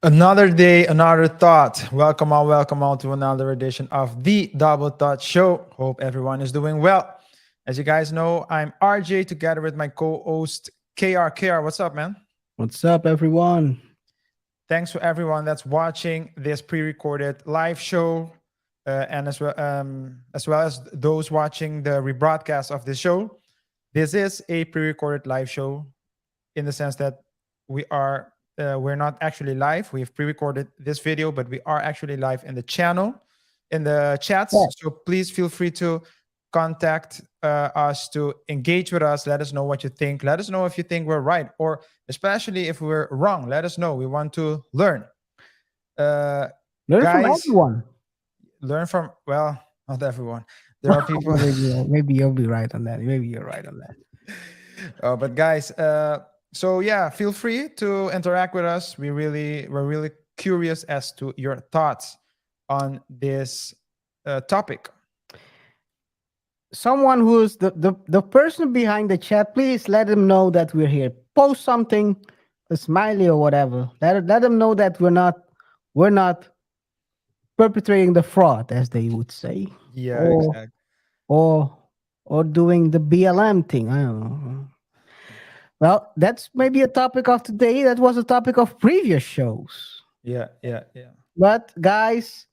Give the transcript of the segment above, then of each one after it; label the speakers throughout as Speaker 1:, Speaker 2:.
Speaker 1: Another day, another thought. Welcome all to another edition of the Double Thought Show. Hope everyone is doing well. As you guys know, I'm RJ together with my co-host KR. KR, what's up, man?
Speaker 2: What's up, everyone?
Speaker 1: Thanks to everyone that's watching this pre-recorded live show, and as well as those watching the rebroadcast of this show. This is a pre-recorded live show in the sense that we're not actually live. We've pre-recorded this video, but we are actually live in the channel, in the chats.
Speaker 2: Yeah.
Speaker 1: So please feel free to contact us to engage with us. Let us know what you think. Let us know if you think we're right, or especially if we're wrong. Let us know. We want to learn. Uh,
Speaker 2: Learn from
Speaker 1: Guys,
Speaker 2: everyone.
Speaker 1: learn from, well, not everyone. There are people.
Speaker 2: Maybe you'll be right on that. Maybe you're right on that.
Speaker 1: But guys, so yeah, feel free to interact with us. We're really curious as to your thoughts on this topic.
Speaker 2: Someone who's the person behind the chat, please let them know that we're here. Post something, a smiley or whatever. Let them know that we're not perpetrating the fraud, as they would say,
Speaker 1: Yeah,
Speaker 2: or
Speaker 1: exactly.
Speaker 2: or or doing the BLM thing. I don't know. Well, that's maybe a topic of today. That was a topic of previous shows.
Speaker 1: Yeah, yeah, yeah.
Speaker 2: But guys,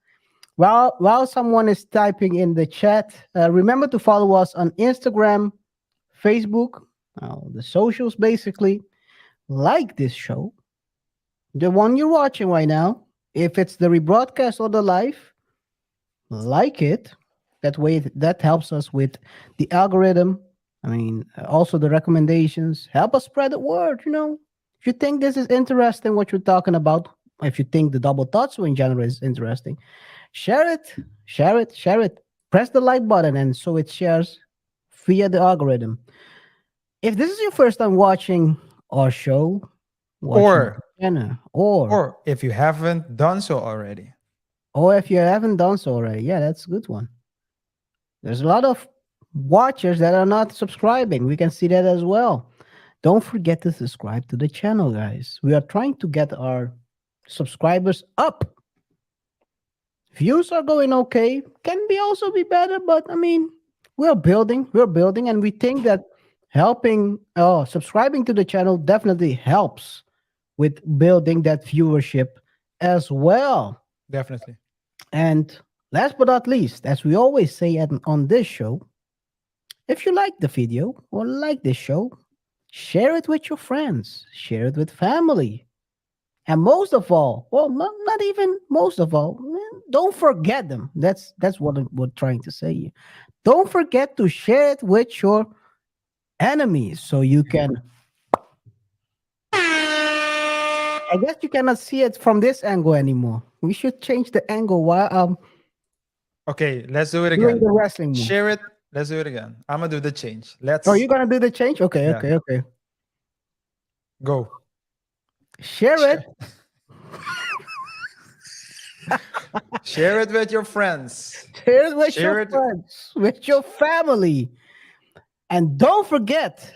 Speaker 2: while someone is typing in the chat, remember to follow us on Instagram, Facebook, the socials basically. Like this show, the one you're watching right now. If it's the rebroadcast or the live, like it. That way, that helps us with the algorithm. I mean, also the recommendations. Help us spread the word. If you think this is interesting, what you're talking about, if you think the double thoughts in general is interesting, share it, share it. Press the like button, and so it shares via the algorithm. If this is your first time watching our show, watching
Speaker 1: Or
Speaker 2: the channel, or
Speaker 1: or if you haven't done so already.
Speaker 2: if you haven't done so already, yeah, that's a good one. There's a lot of watchers that are not subscribing. We can see that as well. Don't forget to subscribe to the channel, guys. We are trying to get our subscribers up. Views are going okay. Can be also be better, but I mean, we're building, and we think that subscribing to the channel definitely helps with building that viewership as well.
Speaker 1: Definitely.
Speaker 2: And last but not least, as we always say on this show, if you like the video or like this show, share it with your friends, share it with family. And most of all, well, not even most of all, don't forget them. That's what we're trying to say here. Don't forget to share it with your enemies so you can. I guess you cannot see it from this angle anymore. We should change the angle while
Speaker 1: Okay, let's do it
Speaker 2: doing
Speaker 1: again.
Speaker 2: the wrestling move.
Speaker 1: Share it. Let's do it again. I'm gonna do the change.
Speaker 2: Oh,
Speaker 1: Let's
Speaker 2: you're gonna do the change? Okay,
Speaker 1: Yeah,
Speaker 2: okay.
Speaker 1: go.
Speaker 2: Share it.
Speaker 1: Share, share it with your friends.
Speaker 2: Share it with
Speaker 1: Share
Speaker 2: your
Speaker 1: it.
Speaker 2: friends, with your family. And don't forget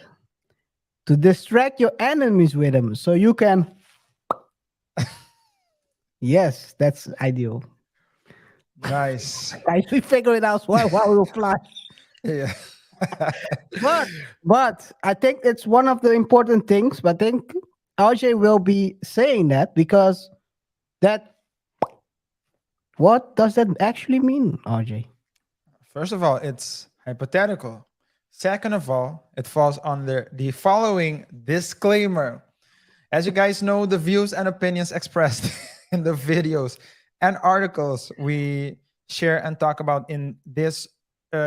Speaker 2: to distract your enemies with them so you can. Yes, that's ideal.
Speaker 1: Nice.
Speaker 2: Guys, we figure it out while we fly.
Speaker 1: Yeah.
Speaker 2: But but I think it's one of the important things. But I think RJ will be saying that because that what does that actually mean, RJ?
Speaker 1: First of all, it's hypothetical. Second of all, it falls under the following disclaimer. As you guys know, the views and opinions expressed in the videos and articles we share and talk about in this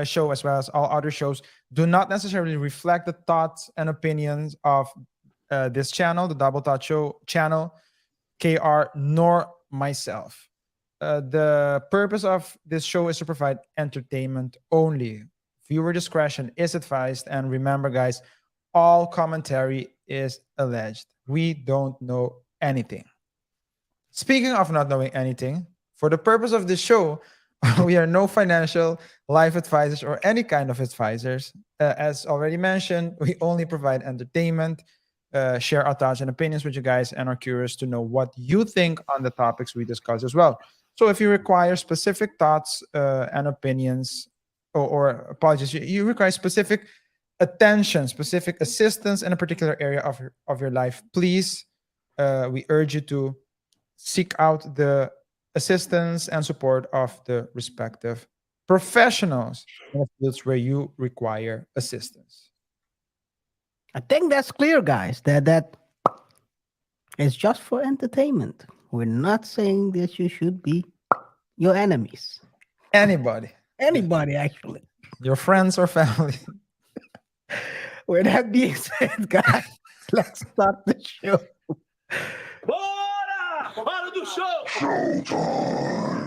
Speaker 1: show, as well as all other shows, do not necessarily reflect the thoughts and opinions of this channel, the Double Thought Show channel, KR, nor myself. The purpose of this show is to provide entertainment only. Viewer discretion is advised. And remember, guys, all commentary is alleged. We don't know anything. Speaking of not knowing anything, for the purpose of this show, we are no financial, life advisors, or any kind of advisors. As already mentioned, we only provide entertainment. share our thoughts and opinions with you guys and are curious to know what you think on the topics we discuss as well. So if you require specific thoughts and opinions, or apologies, you require specific attention, specific assistance in a particular area of your life, please, we urge you to seek out the assistance and support of the respective professionals in the fields where you require assistance.
Speaker 2: I think that's clear, guys. That it's just for entertainment. We're not saying that you should be your enemies.
Speaker 1: Anybody,
Speaker 2: Anybody, actually.
Speaker 1: your friends or family.
Speaker 2: With that being said, guys, let's start the show.
Speaker 3: Bora! Hora do show!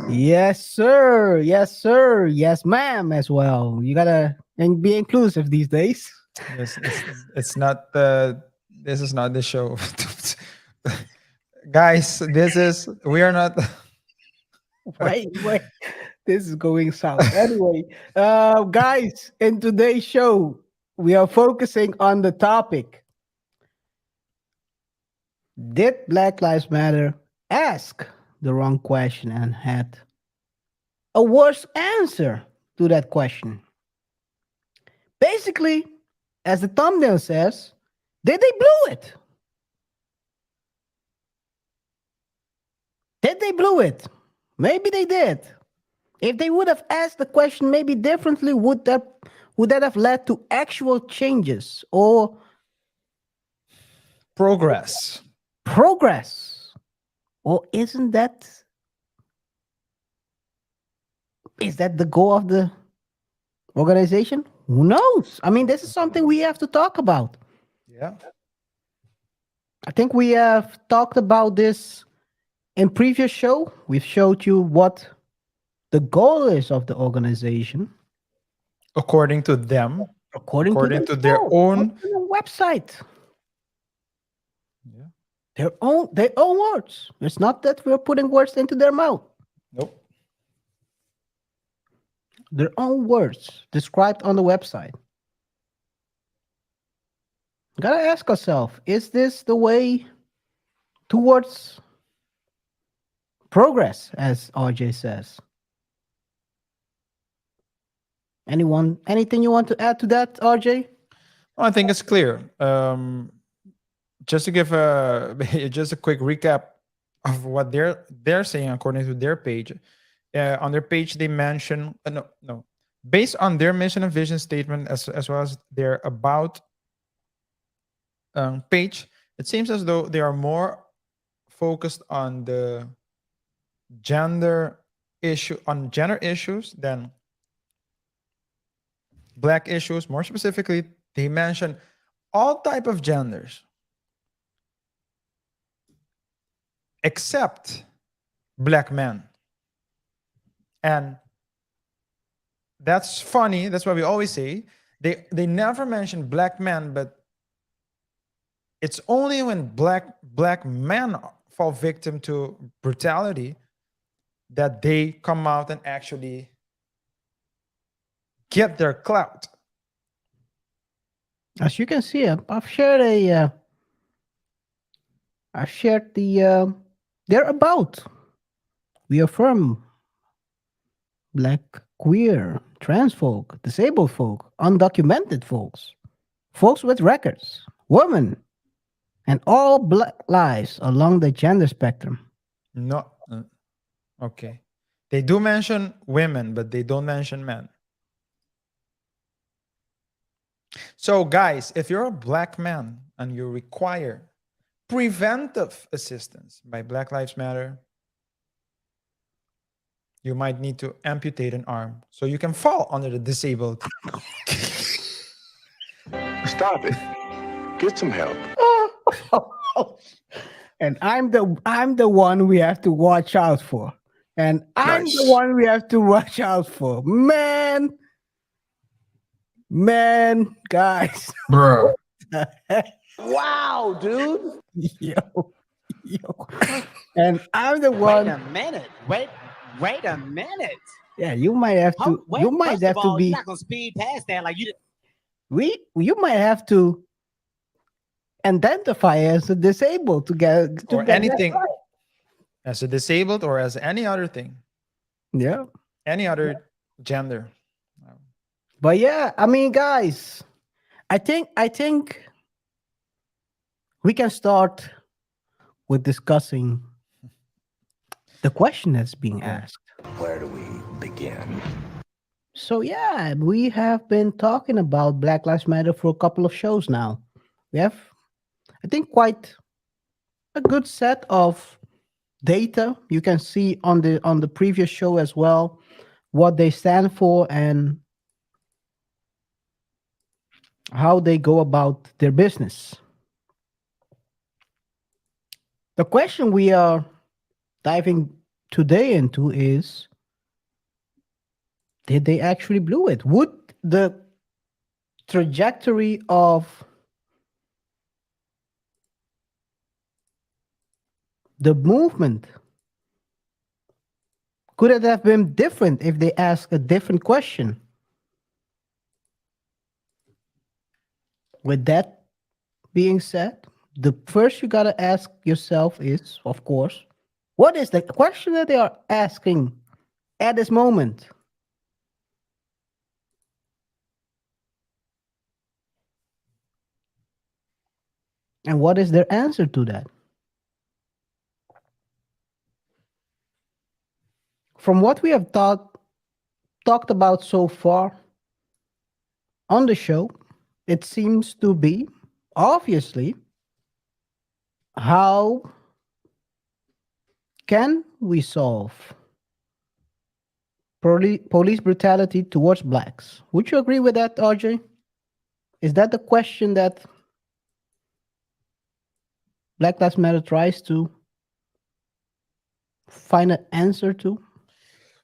Speaker 2: Yes, sir. Yes, sir. Yes, ma'am, as well. You gotta be inclusive these days.
Speaker 1: Yes, it's not the. This is not the show, guys. We are not.
Speaker 2: Wait. This is going south. Anyway, guys, in today's show, we are focusing on the topic: did Black Lives Matter ask the wrong question and had a worse answer to that question? Basically, as the thumbnail says, did they blow it? Did they blow it? Maybe they did. If they would have asked the question maybe differently, would that have led to actual changes or
Speaker 1: Progress.
Speaker 2: progress? Or is that the goal of the organization? Who knows? I mean, this is something we have to talk about.
Speaker 1: Yeah.
Speaker 2: I think we have talked about this in previous show. We've showed you what the goal is of the organization
Speaker 1: According to them,
Speaker 2: according
Speaker 1: to their
Speaker 2: themselves,
Speaker 1: own.
Speaker 2: on their website.
Speaker 1: Yeah.
Speaker 2: Their own words. It's not that we're putting words into their mouth.
Speaker 1: Nope.
Speaker 2: Their own words described on the website. Gotta ask ourselves, is this the way towards progress, as RJ says? Anything you want to add to that, RJ?
Speaker 1: I think it's clear. Just to give just a quick recap of what they're saying according to their page. On their page, they mention no, based on their mission and vision statement as well as their about page. It seems as though they are more focused on the gender issues than Black issues. More specifically, they mention all type of genders except Black men. And that's funny. That's why we always say they never mention Black men, but it's only when black men fall victim to brutality that they come out and actually get their clout.
Speaker 2: As you can see, I've shared their about. We affirm Black, queer, trans folk, disabled folk, undocumented folks, folks with records, women, and all Black lives along the gender spectrum.
Speaker 1: No, okay. They do mention women, but they don't mention men. So, guys, if you're a Black man and you require preventive assistance by Black Lives Matter, you might need to amputate an arm so you can fall under the disabled.
Speaker 3: Stop it. Get some help.
Speaker 2: And I'm the one we have to watch out for. And I'm
Speaker 3: Nice.
Speaker 2: the one we have to watch out for. Man, guys.
Speaker 4: Bro.
Speaker 3: Wow, dude.
Speaker 2: Yo. And I'm the one.
Speaker 5: Wait a minute. Wait a minute.
Speaker 2: Yeah, you might have to. You might
Speaker 5: first
Speaker 2: have
Speaker 5: of
Speaker 2: to
Speaker 5: all,
Speaker 2: be.
Speaker 5: You're not gonna speed past that like you did.
Speaker 2: You might have to identify as a disabled to get
Speaker 1: or
Speaker 2: that
Speaker 1: anything
Speaker 2: right.
Speaker 1: as a disabled or as any other thing,
Speaker 2: Yeah.
Speaker 1: any other gender.
Speaker 2: But yeah, I mean, guys, I think we can start with discussing the question that's being
Speaker 1: Okay.
Speaker 2: asked.
Speaker 3: Where do we begin?
Speaker 2: So yeah, we have been talking about Black Lives Matter for a couple of shows now. We have, I think, quite a good set of data. You can see on the previous show as well what they stand for and how they go about their business. The question we are diving today into is, did they actually blew it? Would the trajectory of the movement, could it have been different if they asked a different question? With that being said, the first you gotta ask yourself is, of course, what is the question that they are asking at this moment? And what is their answer to that? From what we have talked about so far on the show, it seems to be obviously how can we solve police brutality towards blacks? Would you agree with that, RJ? Is that the question that Black Lives Matter tries to find an answer to?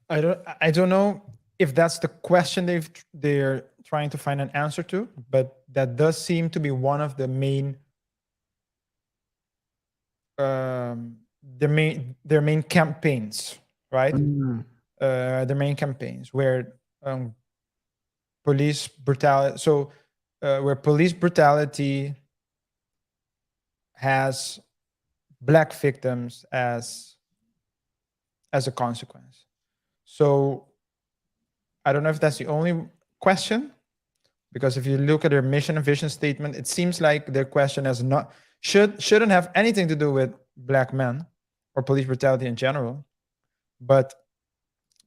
Speaker 1: I don't know if that's the question they're trying to find an answer to, but that does seem to be one of the main their main campaigns, right?
Speaker 2: Mm.
Speaker 1: Their main campaigns where police brutality. So where police brutality has black victims as a consequence. So I don't know if that's the only question, because if you look at their mission and vision statement, it seems like their question has not shouldn't have anything to do with black men or police brutality in general, but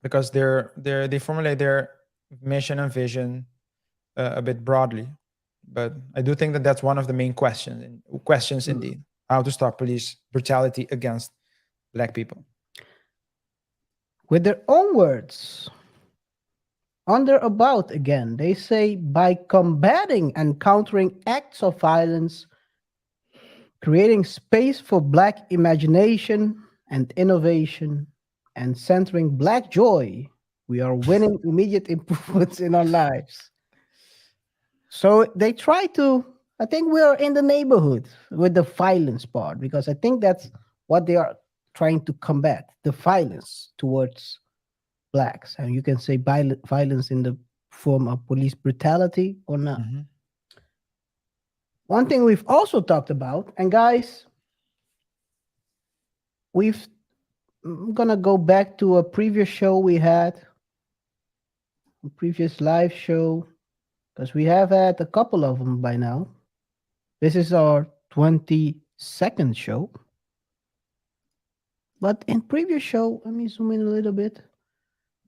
Speaker 1: because they formulate their mission and vision a bit broadly. But I do think that that's one of the main questions indeed, how to stop police brutality against black people.
Speaker 2: With their own words, on their about again, they say by combating and countering acts of violence, creating space for black imagination and innovation, and centering black joy, we are winning immediate improvements in our lives. So they try to, I think we are in the neighborhood with the violence part, because I think that's what they are trying to combat, the violence towards blacks. And you can say violence in the form of police brutality or not.
Speaker 1: Mhm.
Speaker 2: One thing we've also talked about, and guys, I'm gonna go back to a previous show we had, a previous live show, because we have had a couple of them by now. This is our 22nd show. But in previous show, let me zoom in a little bit.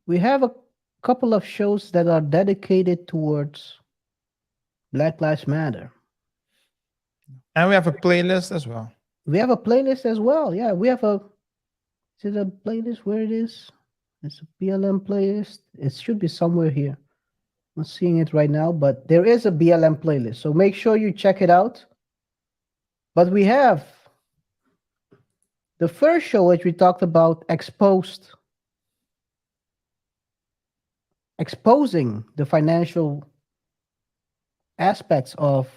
Speaker 2: We have a couple of shows that are dedicated towards Black Lives Matter.
Speaker 1: And we have a playlist as well.
Speaker 2: We have a playlist as well. Yeah, we have a. Is it a playlist where it is? It's a BLM playlist. It should be somewhere here. I'm not seeing it right now, but there is a BLM playlist. So make sure you check it out. But we have the first show, which we talked about, exposing the financial aspects of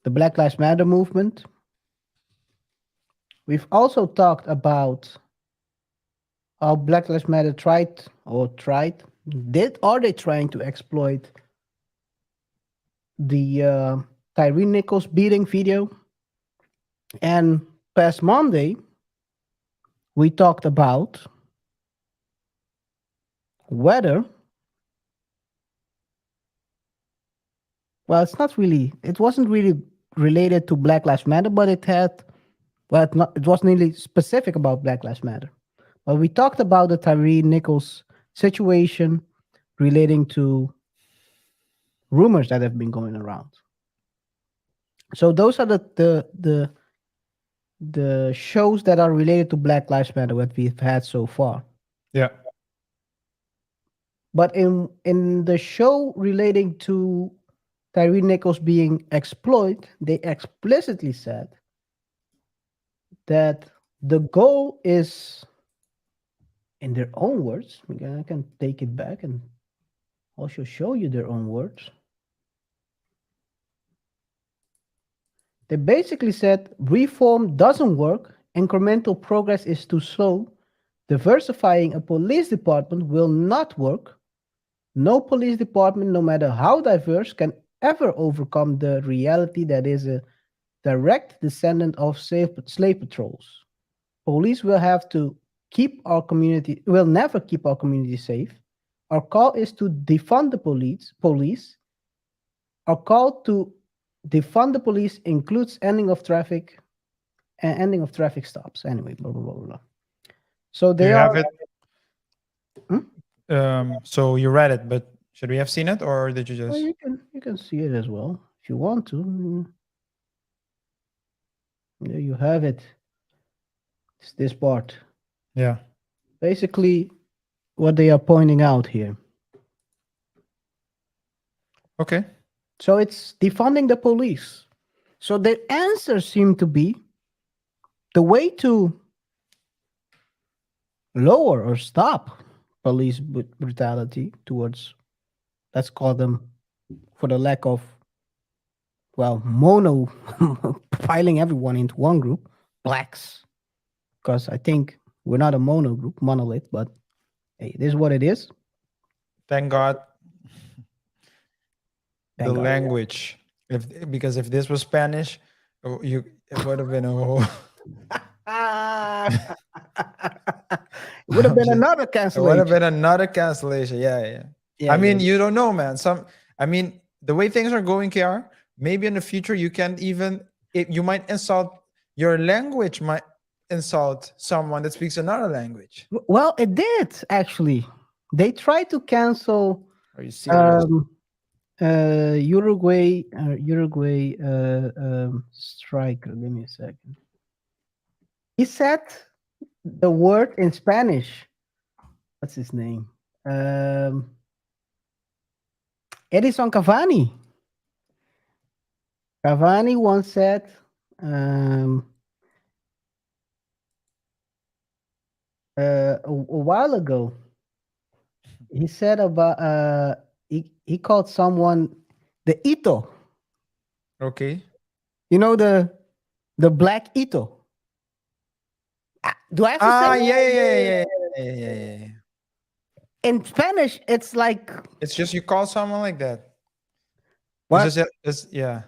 Speaker 2: the Black Lives Matter movement. We've also talked about how Black Lives Matter are they trying to exploit the Tyree Nichols beating video. And past Monday, we talked about whether, well, it wasn't really related to Black Lives Matter, but it wasn't really specific about Black Lives Matter. But we talked about the Tyree Nichols situation relating to rumors that have been going around. So those are the shows that are related to Black Lives Matter that we've had so far.
Speaker 1: Yeah.
Speaker 2: But in the show relating to Tyree Nichols being exploited, they explicitly said that the goal is, in their own words, I can take it back and also show you their own words. They basically said reform doesn't work, incremental progress is too slow, diversifying a police department will not work. No police department, no matter how diverse, can ever overcome the reality that is a direct descendant of slave patrols. Police will never keep our community safe. Our call is to defund the police. Our call to defund the police includes ending of traffic stops. Anyway, blah blah blah blah. So
Speaker 1: Do
Speaker 2: they
Speaker 1: you
Speaker 2: are.
Speaker 1: have it? So you read it, but should we have seen it, or did you
Speaker 2: Well,
Speaker 1: just?
Speaker 2: you can see it as well if you want to. There you have it. It's this part.
Speaker 1: Yeah.
Speaker 2: Basically, what they are pointing out here.
Speaker 1: Okay.
Speaker 2: So it's defunding the police. So the answer seemed to be the way to lower or stop police brutality towards, let's call them, for the lack of, well, piling everyone into one group, blacks. Because I think we're not a monolith, but hey, it is what it is.
Speaker 1: Thank God.
Speaker 2: Thank
Speaker 1: The
Speaker 2: God.
Speaker 1: language. Because if this was Spanish, it would have been a whole.
Speaker 2: It would have been
Speaker 1: Just-
Speaker 2: another
Speaker 1: It would
Speaker 2: cancellation.
Speaker 1: have been another cancellation. Yeah.
Speaker 2: Yeah,
Speaker 1: I mean,
Speaker 2: yeah.
Speaker 1: you don't know, man. The way things are going, KR, maybe in the future you can't even. You might insult your language. Might insult someone that speaks another language.
Speaker 2: Well, it did actually. They tried to cancel
Speaker 1: Are you serious?
Speaker 2: Uruguay striker. Give me a second. He said the word in Spanish. What's his name? Edison Cavani. Cavani once said, a while ago, he said about he called someone the Ito.
Speaker 1: Okay.
Speaker 2: You know the black Ito. Do I have to say?
Speaker 1: Yeah.
Speaker 2: In Spanish, it's like
Speaker 1: It's just you call someone like that.
Speaker 2: what?
Speaker 1: Yeah.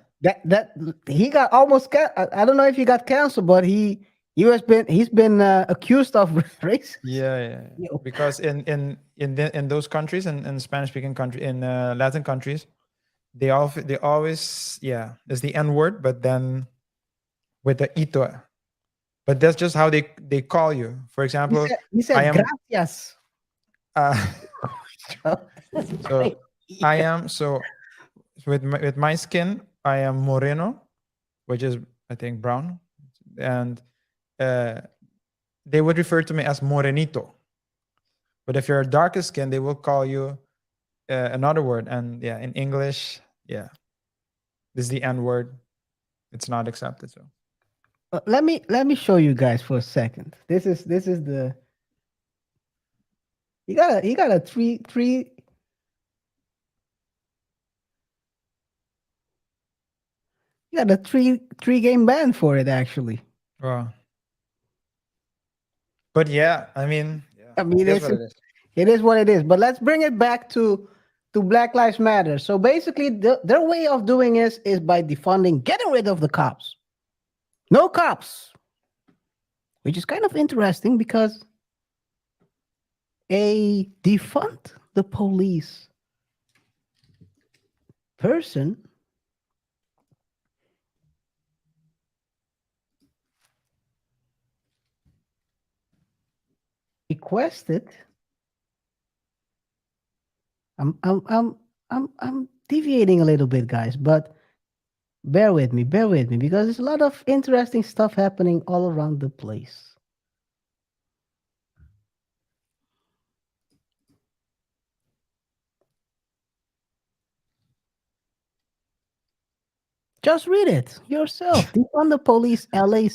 Speaker 2: That he got almost. I don't know if he got canceled, but he's been accused of racism.
Speaker 1: Yeah. Because in those countries, in Spanish speaking country, in Latin countries, they always it's the N word, but then with the ito. But that's just how they call you. For example,
Speaker 2: He said
Speaker 1: I am
Speaker 2: gracias.
Speaker 1: so I am with my skin, I am moreno, which is I think brown, and they would refer to me as morenito. But if you're darker skin, they will call you another word. And in English, this is the N word. It's not accepted. So
Speaker 2: Let me show you guys for a second. This is the he got a three game ban for it actually.
Speaker 1: wow. But I mean,
Speaker 2: I mean,
Speaker 1: it is what it is.
Speaker 2: it is what it is. But let's bring it back to to Black Lives Matter. So basically, their way of doing is by defunding, getting rid of the cops. No cops, which is kind of interesting because a defund the police person requested. I'm deviating a little bit, guys, but bear with me, because there's a lot of interesting stuff happening all around the place. Just read it yourself. Defund the police. LA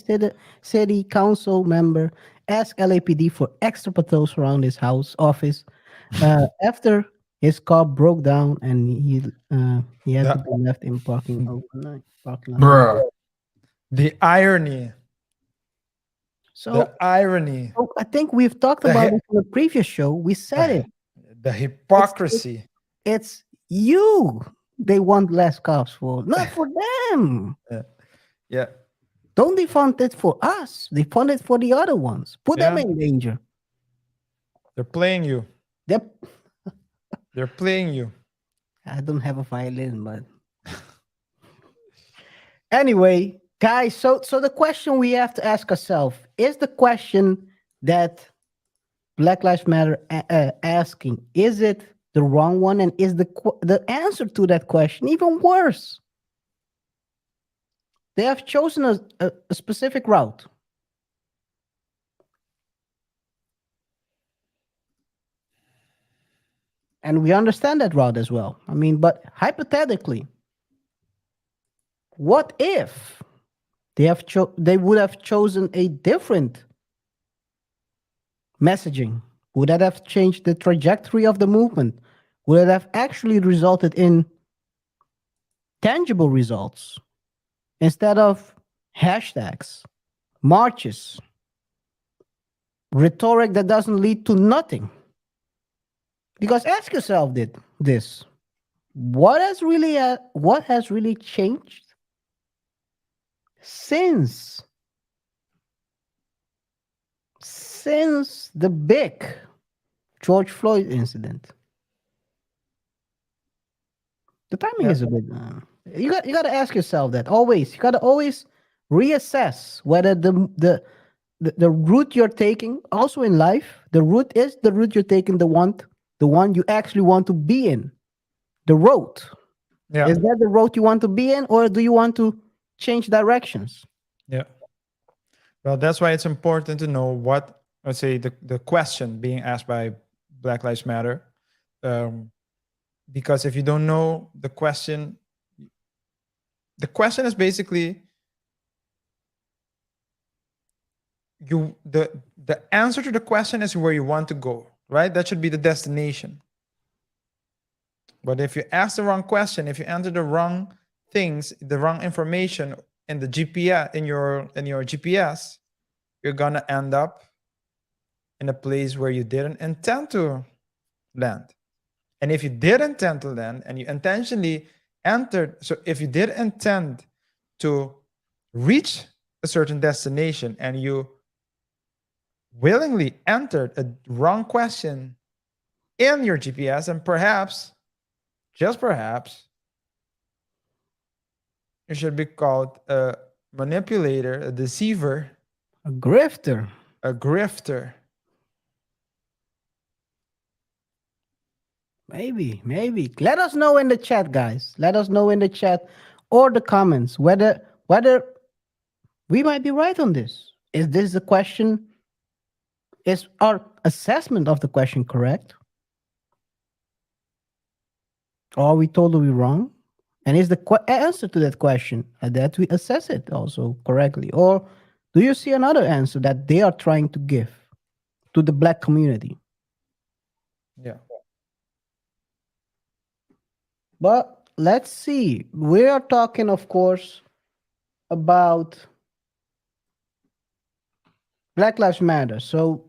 Speaker 2: City Council member asked LAPD for extra patrols around his office after his car broke down and he had to
Speaker 1: The,
Speaker 2: be left in parking overnight. Parking lot.
Speaker 4: Bruh.
Speaker 1: the irony.
Speaker 2: So,
Speaker 1: The irony.
Speaker 2: so I think we've talked
Speaker 1: The
Speaker 2: about
Speaker 1: hy-
Speaker 2: it in the previous show. We said it.
Speaker 1: The hypocrisy.
Speaker 2: It's you they want less cops for, not for them.
Speaker 1: Yeah.
Speaker 2: Don't defund it for us. Defund it for the other ones. Put them
Speaker 1: Yeah.
Speaker 2: in danger.
Speaker 1: They're playing you.
Speaker 2: Yep.
Speaker 1: They're playing you.
Speaker 2: I don't have a violin, but anyway, guys. So the question we have to ask ourselves is the question that Black Lives Matter asking: is it the wrong one, and is the answer to that question even worse? They have chosen a specific route. And we understand that route as well. I mean, but hypothetically, what if they would have chosen a different messaging? Would that have changed the trajectory of the movement? Would it have actually resulted in tangible results instead of hashtags, marches, rhetoric that doesn't lead to nothing? Because ask yourself this: what has really changed since the big George Floyd incident? The timing is a bit. You got to ask yourself that always. You got to always reassess whether the route you're taking, also in life, the route you're taking, the one you actually want to be in. The road.
Speaker 1: Yeah.
Speaker 2: Is that the road you want to be in, or do you want to change directions?
Speaker 1: Yeah. Well, that's why it's important to know what, let's say, the question being asked by Black Lives Matter. Because if you don't know the question is basically the answer to the question is where you want to go, right? That should be the destination. But if you ask the wrong question, if you enter the wrong things, the wrong information in the GPS, in your GPS, you're gonna end up in a place where you didn't intend to land. And if you did intend to land and you intentionally entered, so if you did intend to reach a certain destination and you willingly entered a wrong question in your GPS, and perhaps, just perhaps, you should be called a manipulator, a deceiver,
Speaker 2: A grifter.
Speaker 1: a grifter.
Speaker 2: Maybe. Let us know in the chat, guys. Let us know in the chat or the comments whether we might be right on this. Is this the question? Is our assessment of the question correct? Or are we totally wrong? And is the answer to that question that we assess it also correctly? Or do you see another answer that they are trying to give to the Black community?
Speaker 1: Yeah.
Speaker 2: But let's see. We are talking, of course, about Black Lives Matter. So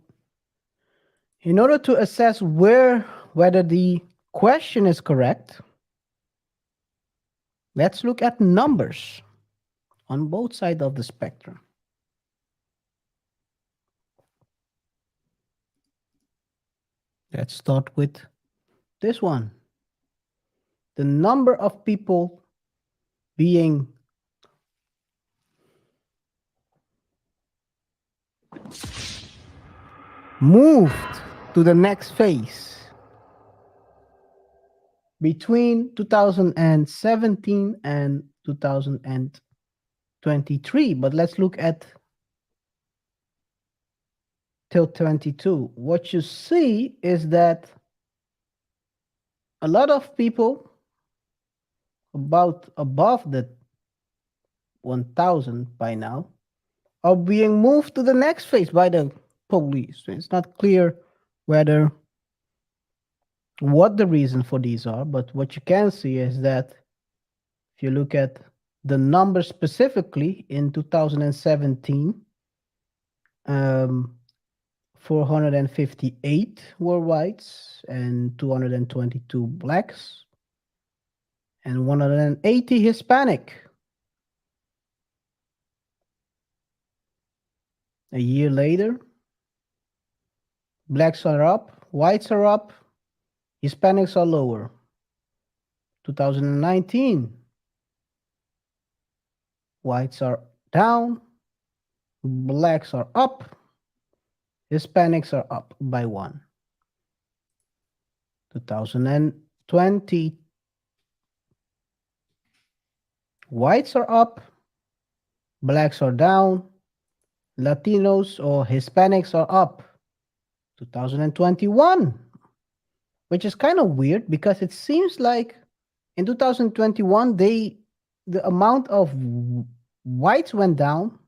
Speaker 2: in order to assess whether the Question is correct. Let's look at numbers on both sides of the spectrum. Let's start with this one. The number of people being moved to the next phase between 2017 and 2023. But let's look at till 22. What you see is that a lot of people about above the 1,000 by now are being moved to the next phase by the police. So it's not clear whether what the reason for these are, but what you can see is that if you look at the numbers specifically in 2017, 458 were whites and 222 blacks and 180 Hispanic. A year later, blacks are up, whites are up, Hispanics are lower. 2019, whites are down, blacks are up, Hispanics are up by 1. 2020, whites are up, blacks are down, Latinos or Hispanics are up. 2021, which is kind of weird because it seems like in 2021 the amount of whites went down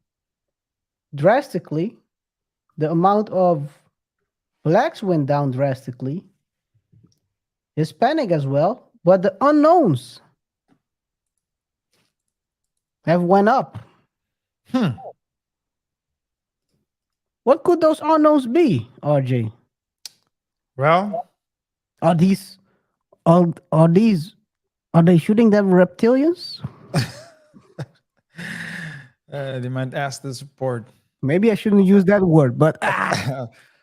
Speaker 2: drastically, the amount of blacks went down drastically, Hispanic as well, but the unknowns have went up. What could those unknowns be, RJ?
Speaker 1: Well,
Speaker 2: Are they shooting them reptilians?
Speaker 1: they might ask the support
Speaker 2: Maybe I shouldn't use that word, but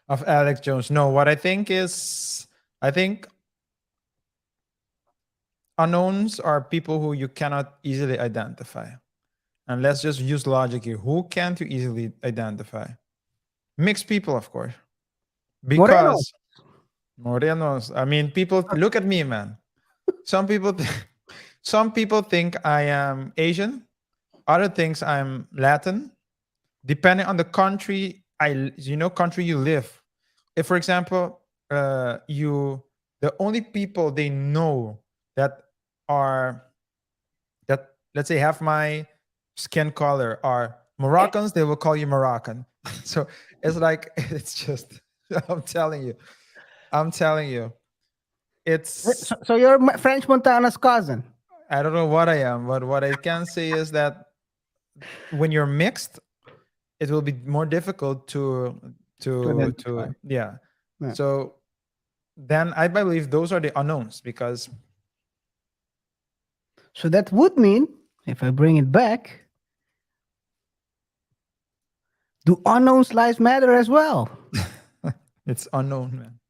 Speaker 1: of Alex Jones. No, what I think is, I think unknowns are people who you cannot easily identify. And let's just use logic here. Who can't you easily identify? Mixed people, of course. Because Morenos. I mean, people look at me, man. Some people think I am Asian. Other things I'm Latin. Depending on the country country you live. If, for example, the only people they know that let's say have my skin color are Moroccans, they will call you Moroccan. So it's like it's just I'm telling you, it's
Speaker 2: so you're French Montana's cousin.
Speaker 1: I don't know what I am, but what I can say is that when you're mixed, it will be more difficult to
Speaker 2: identify.
Speaker 1: yeah.
Speaker 2: Yeah.
Speaker 1: So then I believe those are the unknowns because
Speaker 2: So that would mean, if I bring it back, do unknowns lives matter as well?
Speaker 1: it's unknown, man.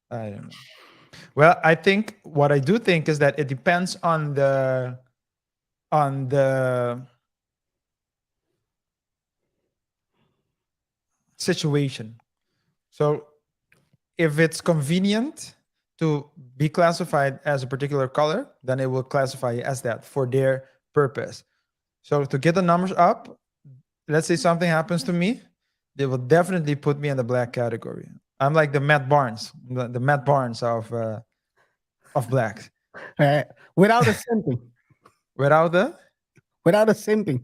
Speaker 1: I don't know. Well, I think what I do think is that it depends on the situation. So if it's convenient to be classified as a particular color, then it will classify you as that for their purpose. So to get the numbers up, let's say something happens to me, they will definitely put me in the black category. I'm like the Matt Barnes, the Matt Barnes of blacks.
Speaker 2: Without a simping.
Speaker 1: Without the,
Speaker 2: Without a simping.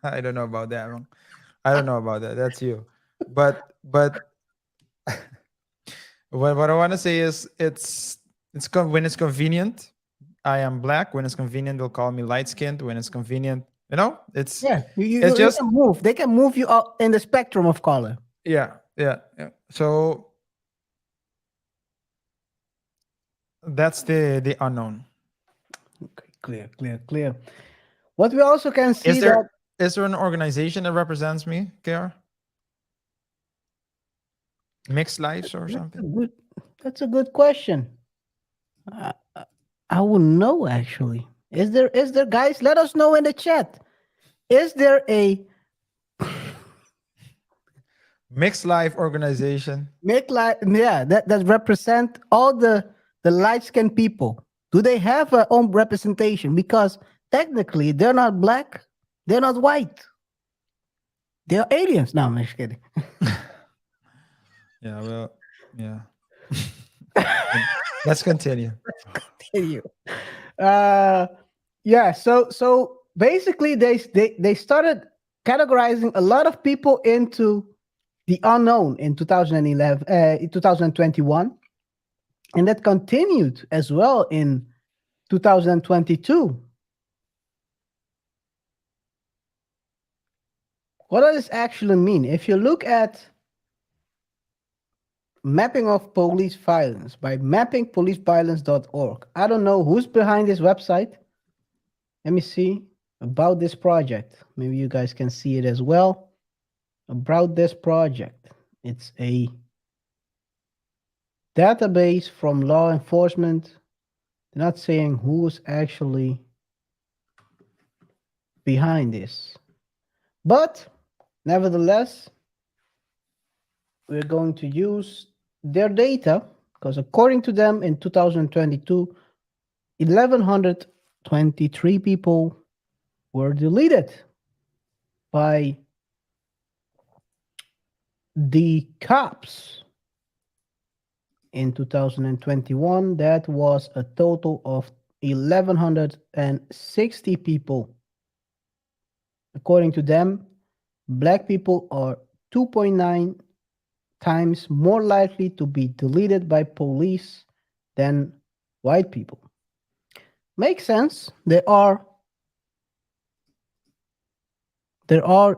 Speaker 1: I don't know about that one. I don't know about that. That's you. But what I want to say is when it's convenient, I am black. When it's convenient, they'll call me light skinned. When it's convenient, it's
Speaker 2: You
Speaker 1: just
Speaker 2: can move. They can move you up in the spectrum of color.
Speaker 1: yeah. So That's the unknown.
Speaker 2: Okay, clear. What we also can see
Speaker 1: Is
Speaker 2: that
Speaker 1: there an organization that represents me, KR? Mixed lives or
Speaker 2: that's a
Speaker 1: something?
Speaker 2: good, that's a good question. I, I wouldn't know actually. Is there guys? Let us know in the chat. Is there a
Speaker 1: Mixed life organization.
Speaker 2: make like that represent all the light skinned people? Do they have a own representation? Because technically they're not black, they're not white, they're aliens. No, I'm just kidding.
Speaker 1: Yeah, well, yeah. Let's continue.
Speaker 2: Continue. Uh, yeah. So basically, they started categorizing a lot of people into the unknown in 2011, in 2021, and that continued as well in 2022. What does this actually mean? If you look at mapping of police violence by mappingpoliceviolence.org, I don't know who's behind this website. Let me see about this project. Maybe you guys can see it as well. About this project, it's a database from law enforcement. They're not saying who's actually behind this, but nevertheless, we're going to use their data because according to them in 2022, 1123 people were deleted by the cops. In 2021, that was a total of 1160 people. According to them, black people are 2.9 times more likely to be deleted by police than white people. Makes sense. There are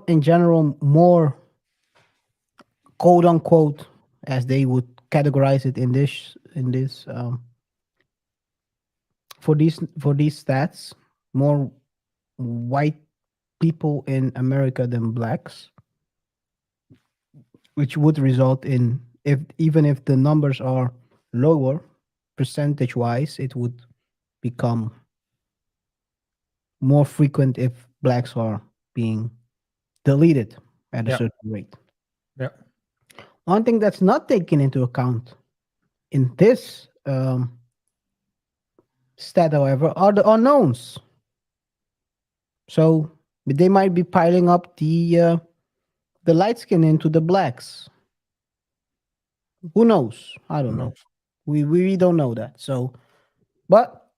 Speaker 2: in general more quote unquote, as they would categorize it in this for these stats, more white people in America than blacks, which would result in, if even if the numbers are lower percentage wise, it would become more frequent if blacks are being deleted at a
Speaker 1: Yeah.
Speaker 2: certain rate.
Speaker 1: Yeah.
Speaker 2: One thing that's not taken into account in this stat, however, are the unknowns. So they might be piling up the light skin into the blacks. Who knows? I don't know. We really don't know that. So, but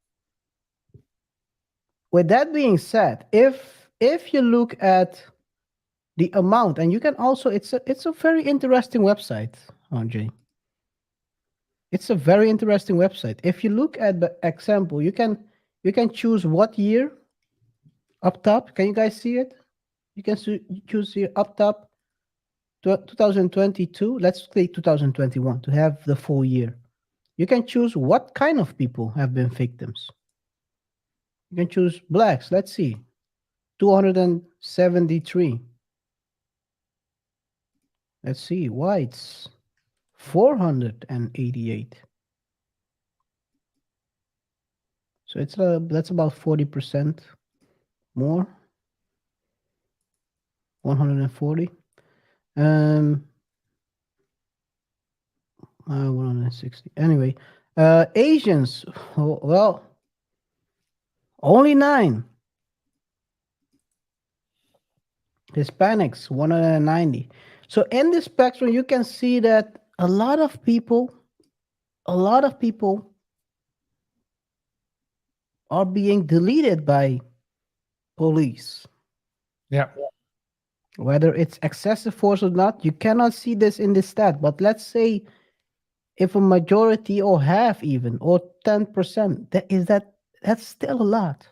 Speaker 2: with that being said, if you look at the amount, and you can also, it's a very interesting website, RJ. It's a very interesting website. If you look at the example, you can choose what year up top. Can you guys see it? You can choose here up top 2022. Let's say 2021 to have the full year. You can choose what kind of people have been victims. You can choose blacks. Let's see, 273. Let's see, whites, 488. So it's that's about 40% more. 140. 160. Anyway, Asians, well, only 9. Hispanics, 190. So in the spectrum, you can see that a lot of people are being deleted by police.
Speaker 1: Yeah.
Speaker 2: Whether it's excessive force or not, you cannot see this in the stat. But let's say if a majority or half even or 10%, that's still a lot.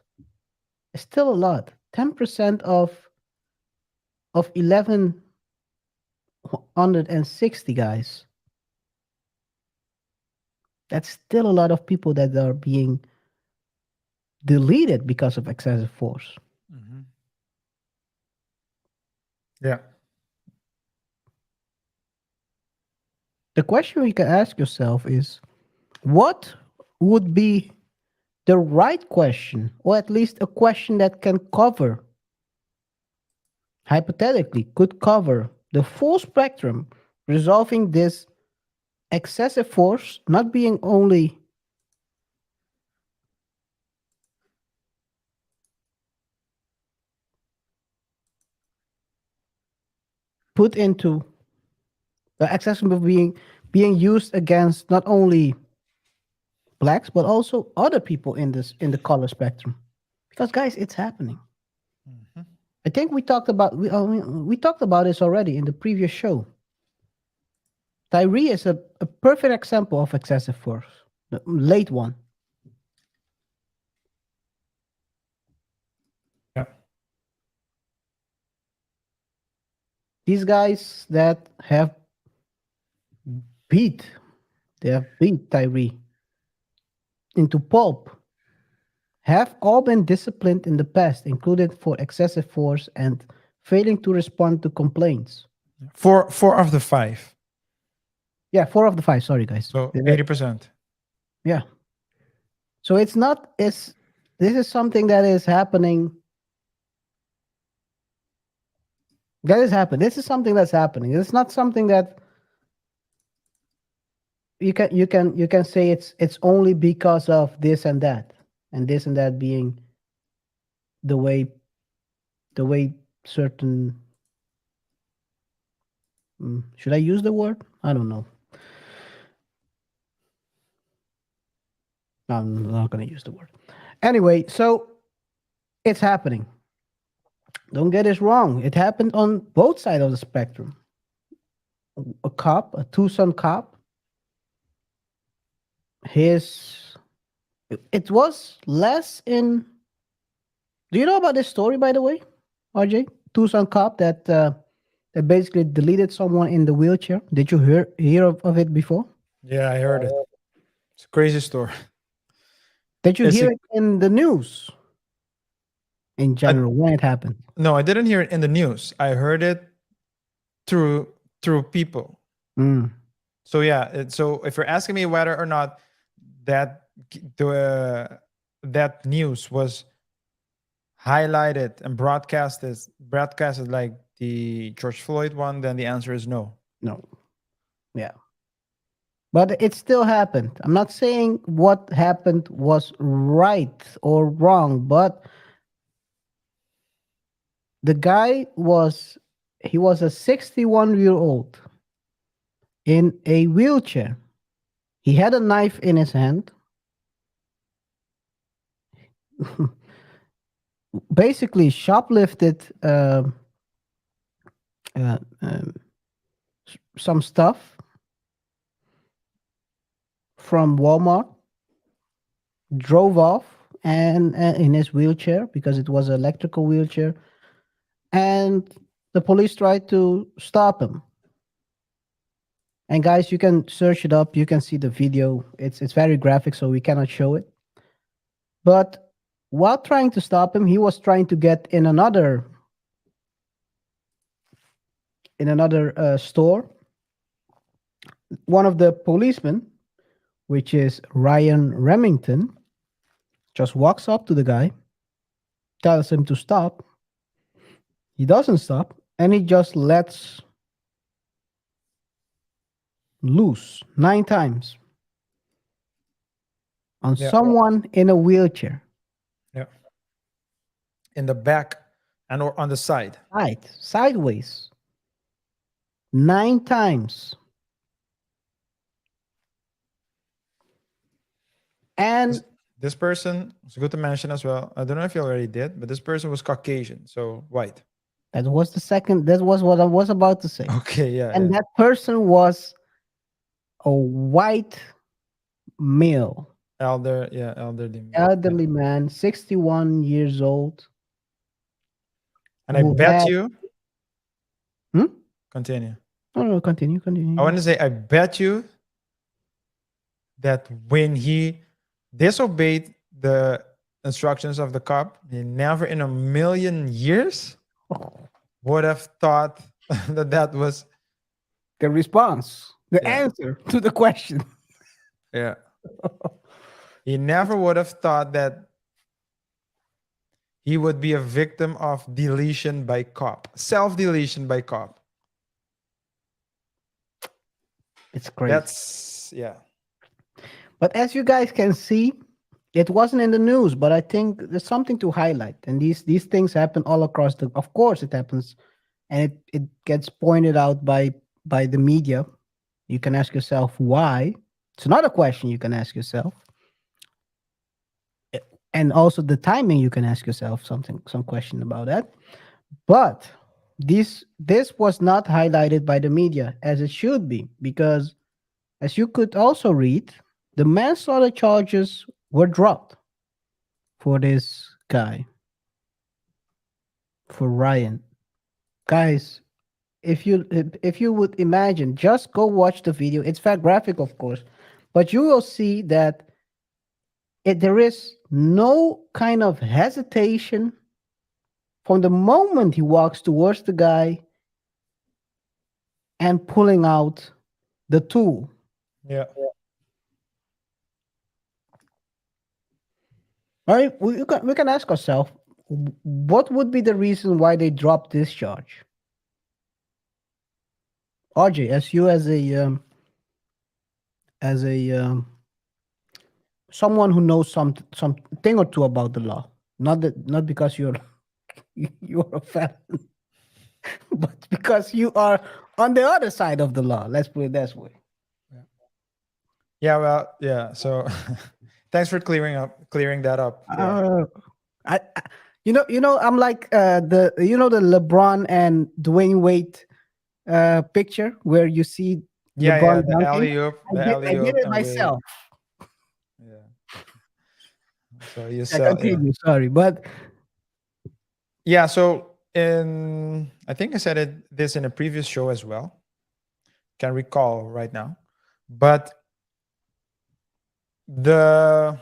Speaker 2: It's still a lot. 10% of 1160 guys That's still a lot of people that are being deleted because of excessive force.
Speaker 1: Mhm. Yeah.
Speaker 2: The question you can ask yourself is, what would be the right question, or at least a question that can cover, hypothetically, could cover the full spectrum, resolving this excessive force not being only put into the excessive of being used against not only blacks but also other people in this in the color spectrum. Because guys, it's happening.
Speaker 1: Mhm.
Speaker 2: I think we talked about this already in the previous show. Tyree is a perfect example of excessive force, the late one.
Speaker 1: Yeah.
Speaker 2: These guys that beat beat Tyree into pulp have all been disciplined in the past, included for excessive force and failing to respond to complaints.
Speaker 1: Four of the five.
Speaker 2: Yeah, 4 of the 5. Sorry, guys.
Speaker 1: So
Speaker 2: Yeah.
Speaker 1: 80%.
Speaker 2: Yeah. So it's not. It's this is something that is happening. That is happening. This is something that's happening. It's not something that you can say it's only because of this and this and that being the way the way certain should I use the word? I don't know. No, I'm not going to use the word. Anyway, so it's happening. Don't get us wrong. It happened on both sides of the spectrum. A cop, a Tucson cop, his it was less in. Do you know about this story, by the way, RJ? Tucson cop that basically deleted someone in the wheelchair. Did you hear of it before?
Speaker 1: Yeah, I heard it. It's a crazy story.
Speaker 2: Did you
Speaker 1: It's
Speaker 2: hear
Speaker 1: a,
Speaker 2: it in the news in
Speaker 1: I,
Speaker 2: general when it happened?
Speaker 1: no, I didn't hear it in the news. I heard it through people.
Speaker 2: Mm.
Speaker 1: So yeah, so if you're asking me whether or not that that news was highlighted and broadcasted like the George Floyd one, then the answer is no.
Speaker 2: No. Yeah. But it still happened. I'm not saying what happened was right or wrong, but the guy was he was a 61-year-old in a wheelchair. He had a knife in his hand. Basically shoplifted uh, um, some stuff from Walmart, drove off and in his wheelchair because it was an electrical wheelchair, and the police tried to stop him. And guys, you can search it up. You can see the video. It's very graphic, so we cannot show it. But while trying to stop him, he was trying to get in another store. One of the policemen, which is Ryan Remington, just walks up to the guy, tells him to stop. He doesn't stop, and he just lets loose 9 times on
Speaker 1: Yeah,
Speaker 2: someone in a wheelchair.
Speaker 1: yeah. In the back and or on the side.
Speaker 2: Sideways. 9 times. And
Speaker 1: This person, it's good to mention as well. I don't know if you already did, but this person was Caucasian, so white.
Speaker 2: that was what I was about to say.
Speaker 1: Okay, yeah,
Speaker 2: And
Speaker 1: yeah.
Speaker 2: that person was a white male,
Speaker 1: Elderly. Yeah.
Speaker 2: elderly man, 61 years old,
Speaker 1: And I
Speaker 2: who
Speaker 1: bet
Speaker 2: had.
Speaker 1: you,
Speaker 2: Hmm?
Speaker 1: continue.
Speaker 2: No, no, continue,
Speaker 1: I
Speaker 2: continue.
Speaker 1: want to say, I bet you that when he disobeyed the instructions of the cop, he never in a million years would have thought that that was,
Speaker 2: The response, the
Speaker 1: yeah,
Speaker 2: answer to the question.
Speaker 1: yeah. He never would have thought that he would be a victim of deletion by cop, self-deletion by cop.
Speaker 2: It's crazy.
Speaker 1: That's, yeah.
Speaker 2: But as you guys can see, it wasn't in the news, but I think there's something to highlight. And these things happen all across the. Of course, it happens, and it gets pointed out by the media. You can ask yourself why. It's another question you can ask yourself, and also the timing. You can ask yourself some question about that. But this was not highlighted by the media as it should be, because as you could also read, the manslaughter charges were dropped for this guy, for Ryan. Guys, if you would imagine, just go watch the video. It's very graphic, of course, but you will see that there is no kind of hesitation from the moment he walks towards the guy and pulling out the tool.
Speaker 1: Yeah.
Speaker 2: All right, we can ask ourselves, what would be the reason why they dropped this charge? RJ, as you as a someone who knows something or two about the law, not because you're you're a felon, but because you are on the other side of the law. Let's put it that way.
Speaker 1: Yeah, well, yeah. So thanks for clearing that up. Yeah.
Speaker 2: I you know, I'm like the the LeBron and Dwayne Wade picture where you see
Speaker 1: Yeah,
Speaker 2: LeBron
Speaker 1: the
Speaker 2: dunking.
Speaker 1: alley-oop,
Speaker 2: I did it myself.
Speaker 1: Yeah. So you
Speaker 2: I
Speaker 1: sell, yeah.
Speaker 2: continue, sorry, but
Speaker 1: Yeah, so I think I said this in a previous show as well. Can recall right now. But the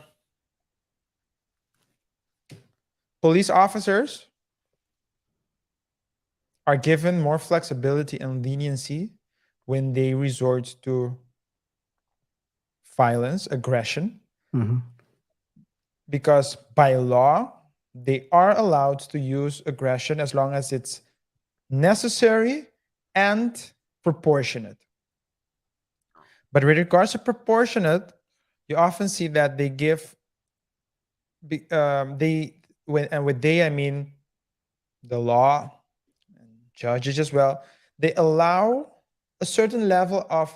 Speaker 1: police officers are given more flexibility and leniency when they resort to violence, aggression,
Speaker 2: Mhm.
Speaker 1: because by law, they are allowed to use aggression as long as it's necessary and proportionate. But with regards to proportionate, you often see that they give, and with they, I mean the law and judges as well, they allow a certain level of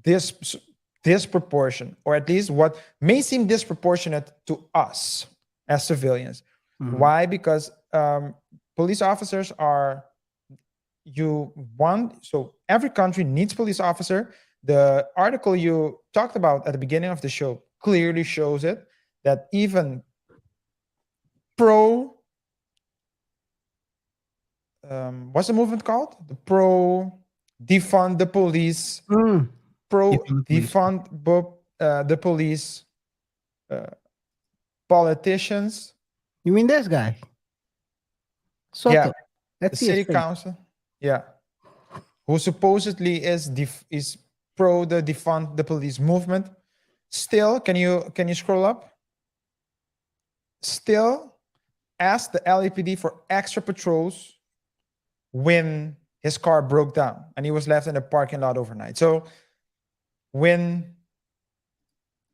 Speaker 1: this disproportion, or at least what may seem disproportionate to us as civilians.
Speaker 2: Mhm.
Speaker 1: Why? Because police officers are, so every country needs police officer. The article you talked about at the beginning of the show clearly shows it, that even pro, what's the movement called? The pro defund the police,
Speaker 2: Mm.
Speaker 1: pro
Speaker 2: Defund the police.
Speaker 1: defund the police politicians.
Speaker 2: You mean this guy? Soto.
Speaker 1: Yeah, the
Speaker 2: Let's see his
Speaker 1: city
Speaker 2: face.
Speaker 1: council. Yeah, who supposedly is pro the defund the police movement. Still, can you scroll up? Still asked the LAPD for extra patrols when his car broke down and he was left in a parking lot overnight. So when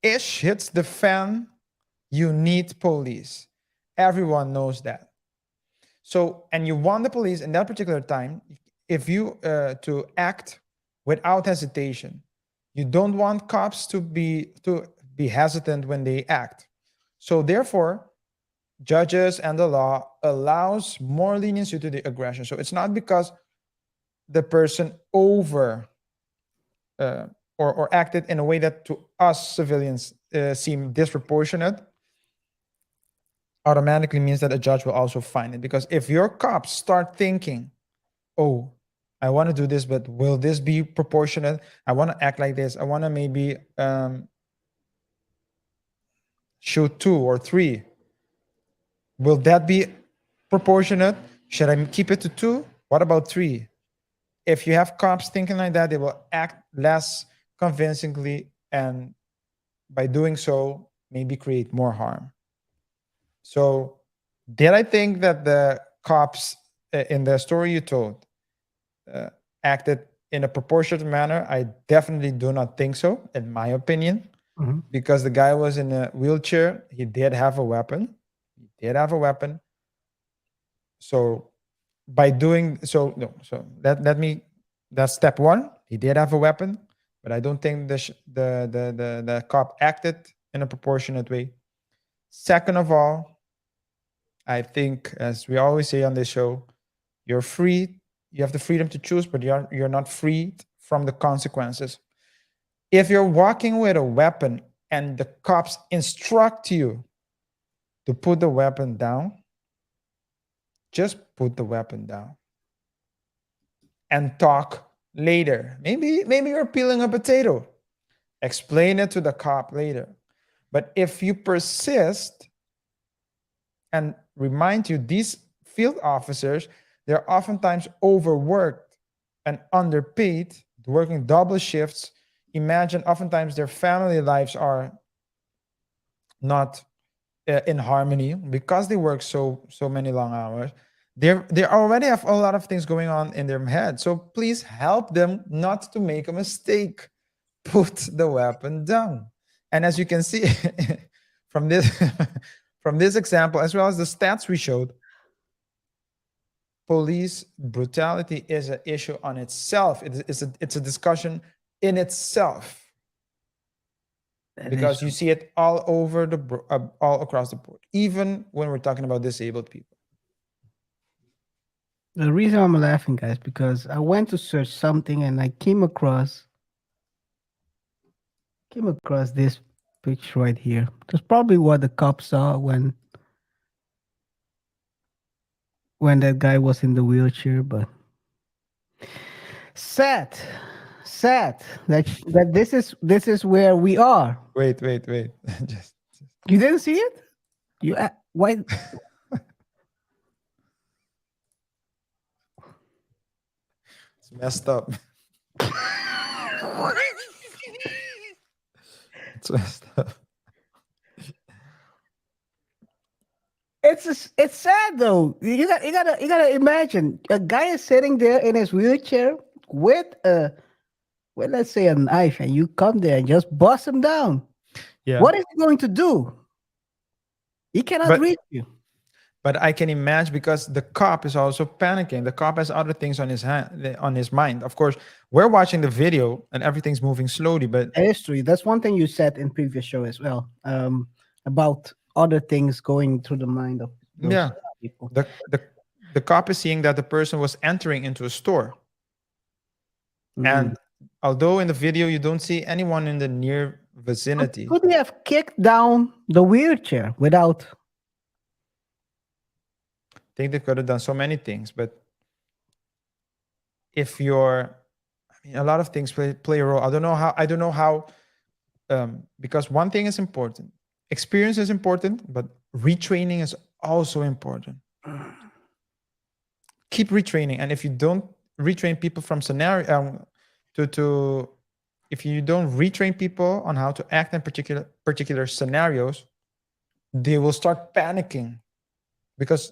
Speaker 1: ish hits the fan, you need police. Everyone knows that. So, and you want the police in that particular time, if you to act without hesitation. You don't want cops to be hesitant when they act. So therefore, judges and the law allows more leniency to the aggression. So it's not because the person or acted in a way that to us civilians seem disproportionate, automatically means that a judge will also find it. Because if your cops start thinking, oh, I want to do this, but will this be proportionate? I want to act like this. I want to maybe shoot 2 or 3. Will that be proportionate? Should I keep it to 2? What about 3? If you have cops thinking like that, they will act less convincingly, and by doing so, maybe create more harm. So, did I think that the cops in the story you told acted in a proportionate manner? I definitely do not think so, in my opinion,
Speaker 2: Mhm.
Speaker 1: because the guy was in a wheelchair. He did have a weapon. So by doing so, no, so that's step one. He did have a weapon, but I don't think the cop acted in a proportionate way. Second of all, I think, as we always say on this show, you're free. You have the freedom to choose, but you're not freed from the consequences. If you're walking with a weapon and the cops instruct you to put the weapon down, just put the weapon down and talk later. Maybe you're peeling a potato. Explain it to the cop later. But if you persist, and remind you, these field officers, they're oftentimes overworked and underpaid, working double shifts. Imagine, oftentimes their family lives are not in harmony because they work so many long hours. They already have a lot of things going on in their head. So please help them not to make a mistake. Put the weapon down. And as you can see from this from this example, as well as the stats we showed, police brutality is an issue on itself. It's a discussion in itself,
Speaker 2: That is
Speaker 1: because you
Speaker 2: true.
Speaker 1: see it all over all across the board, even when we're talking about disabled people.
Speaker 2: The reason I'm laughing, guys, because I went to search something and I came across this picture right here. That's probably what the cops saw when that guy was in the wheelchair. But sad, sad that this is where we are.
Speaker 1: Wait. Just
Speaker 2: You didn't see it? Why?
Speaker 1: it's messed up. It's messed up.
Speaker 2: It's sad though. You gotta imagine a guy is sitting there in his wheelchair with let's say a knife, and you come there and just bust him down.
Speaker 1: Yeah.
Speaker 2: What is he going to do? He cannot
Speaker 1: But
Speaker 2: reach you.
Speaker 1: but I can imagine, because the cop is also panicking. The cop has other things on his mind. Of course, we're watching the video and everything's moving slowly, but
Speaker 2: History. That's one thing you said in previous show as well. About other things going through the mind of those
Speaker 1: yeah,
Speaker 2: people.
Speaker 1: the cop is seeing that the person was entering into a store.
Speaker 2: Mm.
Speaker 1: And although in the video you don't see anyone in the near vicinity,
Speaker 2: Could he have kicked down the wheelchair without?
Speaker 1: I think they could have done so many things. But if you're, I mean, a lot of things play a role. I don't know how, because one thing is important. Experience is important, but retraining is also important. Keep retraining, and if you don't retrain people from scenario if you don't retrain people on how to act in particular scenarios, they will start panicking, because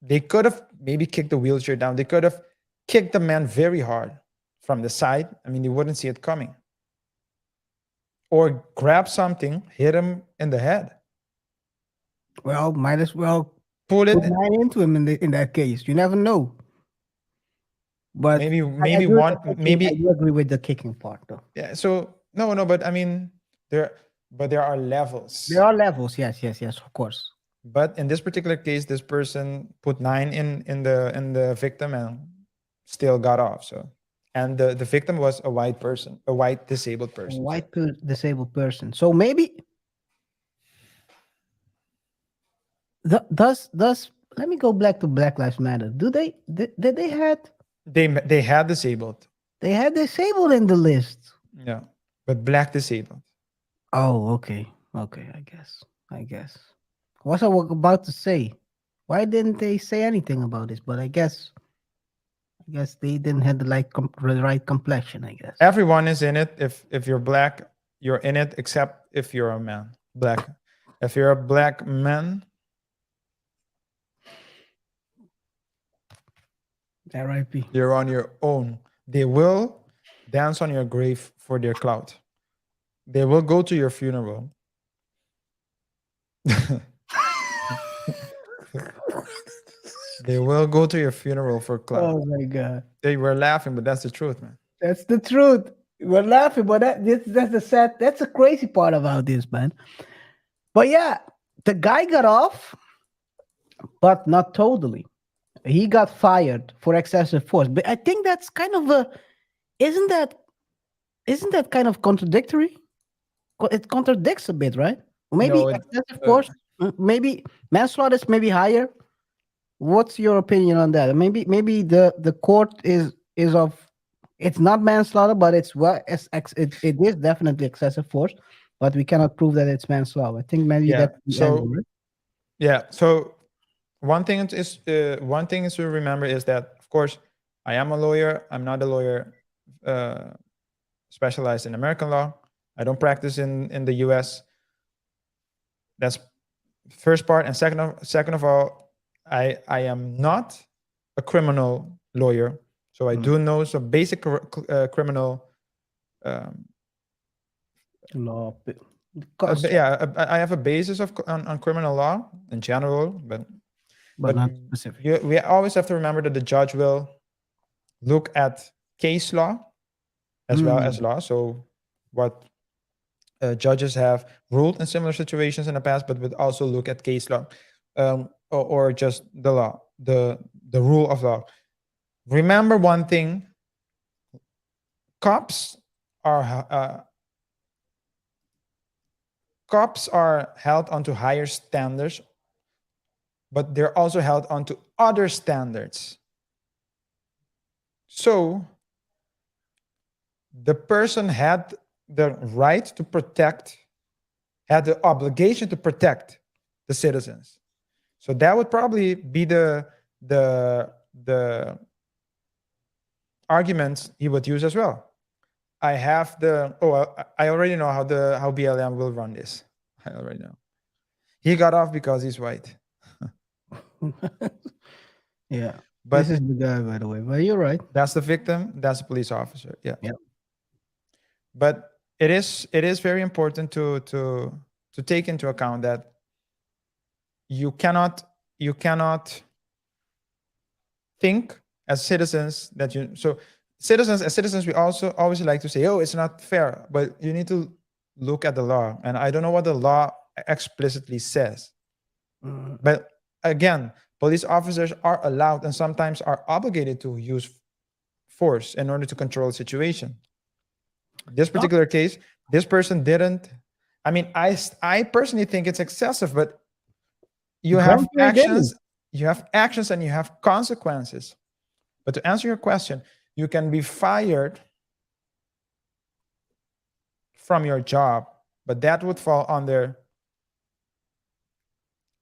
Speaker 1: they could have maybe kicked the wheelchair down. They could have kicked the man very hard from the side. I mean, you wouldn't see it coming. Or grab something, hit him in the head,
Speaker 2: Well, might as well
Speaker 1: pull it.
Speaker 2: put mine into him in that case. You never know. But
Speaker 1: Maybe
Speaker 2: I
Speaker 1: maybe
Speaker 2: do
Speaker 1: one
Speaker 2: I
Speaker 1: maybe
Speaker 2: do agree with the kicking part though.
Speaker 1: yeah. So no, but I mean there are levels.
Speaker 2: There are levels. Yes, of course.
Speaker 1: But in this particular case, this person put 9 in the victim and still got off. So, and the victim was a white person, a white disabled
Speaker 2: A
Speaker 1: person.
Speaker 2: white disabled person. So maybe does let me go back to Black Lives Matter. Did they had
Speaker 1: They had disabled.
Speaker 2: They had disabled in the list.
Speaker 1: Yeah, but black disabled.
Speaker 2: Oh, okay. Okay, I guess. I guess. What I was about to say. Why didn't they say anything about this? But I guess they didn't have the right complexion, I guess.
Speaker 1: Everyone is in it. If you're black, you're in it, except if you're a man. Black. If you're a black man,
Speaker 2: R.I.P.
Speaker 1: you're on your own. They will dance on your grave for their clout. They will go to your funeral. They will go to your funeral for clout.
Speaker 2: Oh my god.
Speaker 1: They were laughing, but that's the truth, man.
Speaker 2: That's the truth. We're laughing, but that's the crazy part about this, man. But yeah, the guy got off, but not totally. He got fired for excessive force. But I think that's kind of a isn't that kind of contradictory? It contradicts a bit, right? Maybe
Speaker 1: No,
Speaker 2: excessive force, maybe manslaughter is maybe higher. What's your opinion on that? Maybe the court is of it's not manslaughter, but it is definitely excessive force, but we cannot prove that it's manslaughter. I think maybe
Speaker 1: Yeah,
Speaker 2: that's the
Speaker 1: so-
Speaker 2: angle, right?
Speaker 1: Yeah. So one thing is to remember is that, of course, I am a lawyer. I'm not a lawyer specialized in American law. I don't practice in the U.S. That's first part, and second of all, I am not a criminal lawyer, so I do know some basic criminal.
Speaker 2: Law.
Speaker 1: I have a basis on criminal law in general, but
Speaker 2: but not specific.
Speaker 1: we always have to remember that the judge will look at case law as well as law. So what judges have ruled in similar situations in the past, but would also look at case law or just the law, the rule of law. Remember one thing: cops are held onto higher standards, but they're also held onto other standards. So the person had the right to protect, had the obligation to protect the citizens. So that would probably be the arguments he would use as well. I already know how BLM will run this. I already know. He got off because he's white.
Speaker 2: Yeah.
Speaker 1: But
Speaker 2: This is the guy, by the way. But you're right.
Speaker 1: that's the victim, that's the police officer. Yeah.
Speaker 2: Yeah.
Speaker 1: But it is very important to take into account that you cannot think as citizens that citizens we also always like to say, oh, it's not fair, but you need to look at the law. And I don't know what the law explicitly says, but again, police officers are allowed and sometimes are obligated to use force in order to control a situation. This particular case, this person didn't. I mean, I personally think it's excessive, but you have actions, and you have consequences. But to answer your question, you can be fired from your job, but that would fall under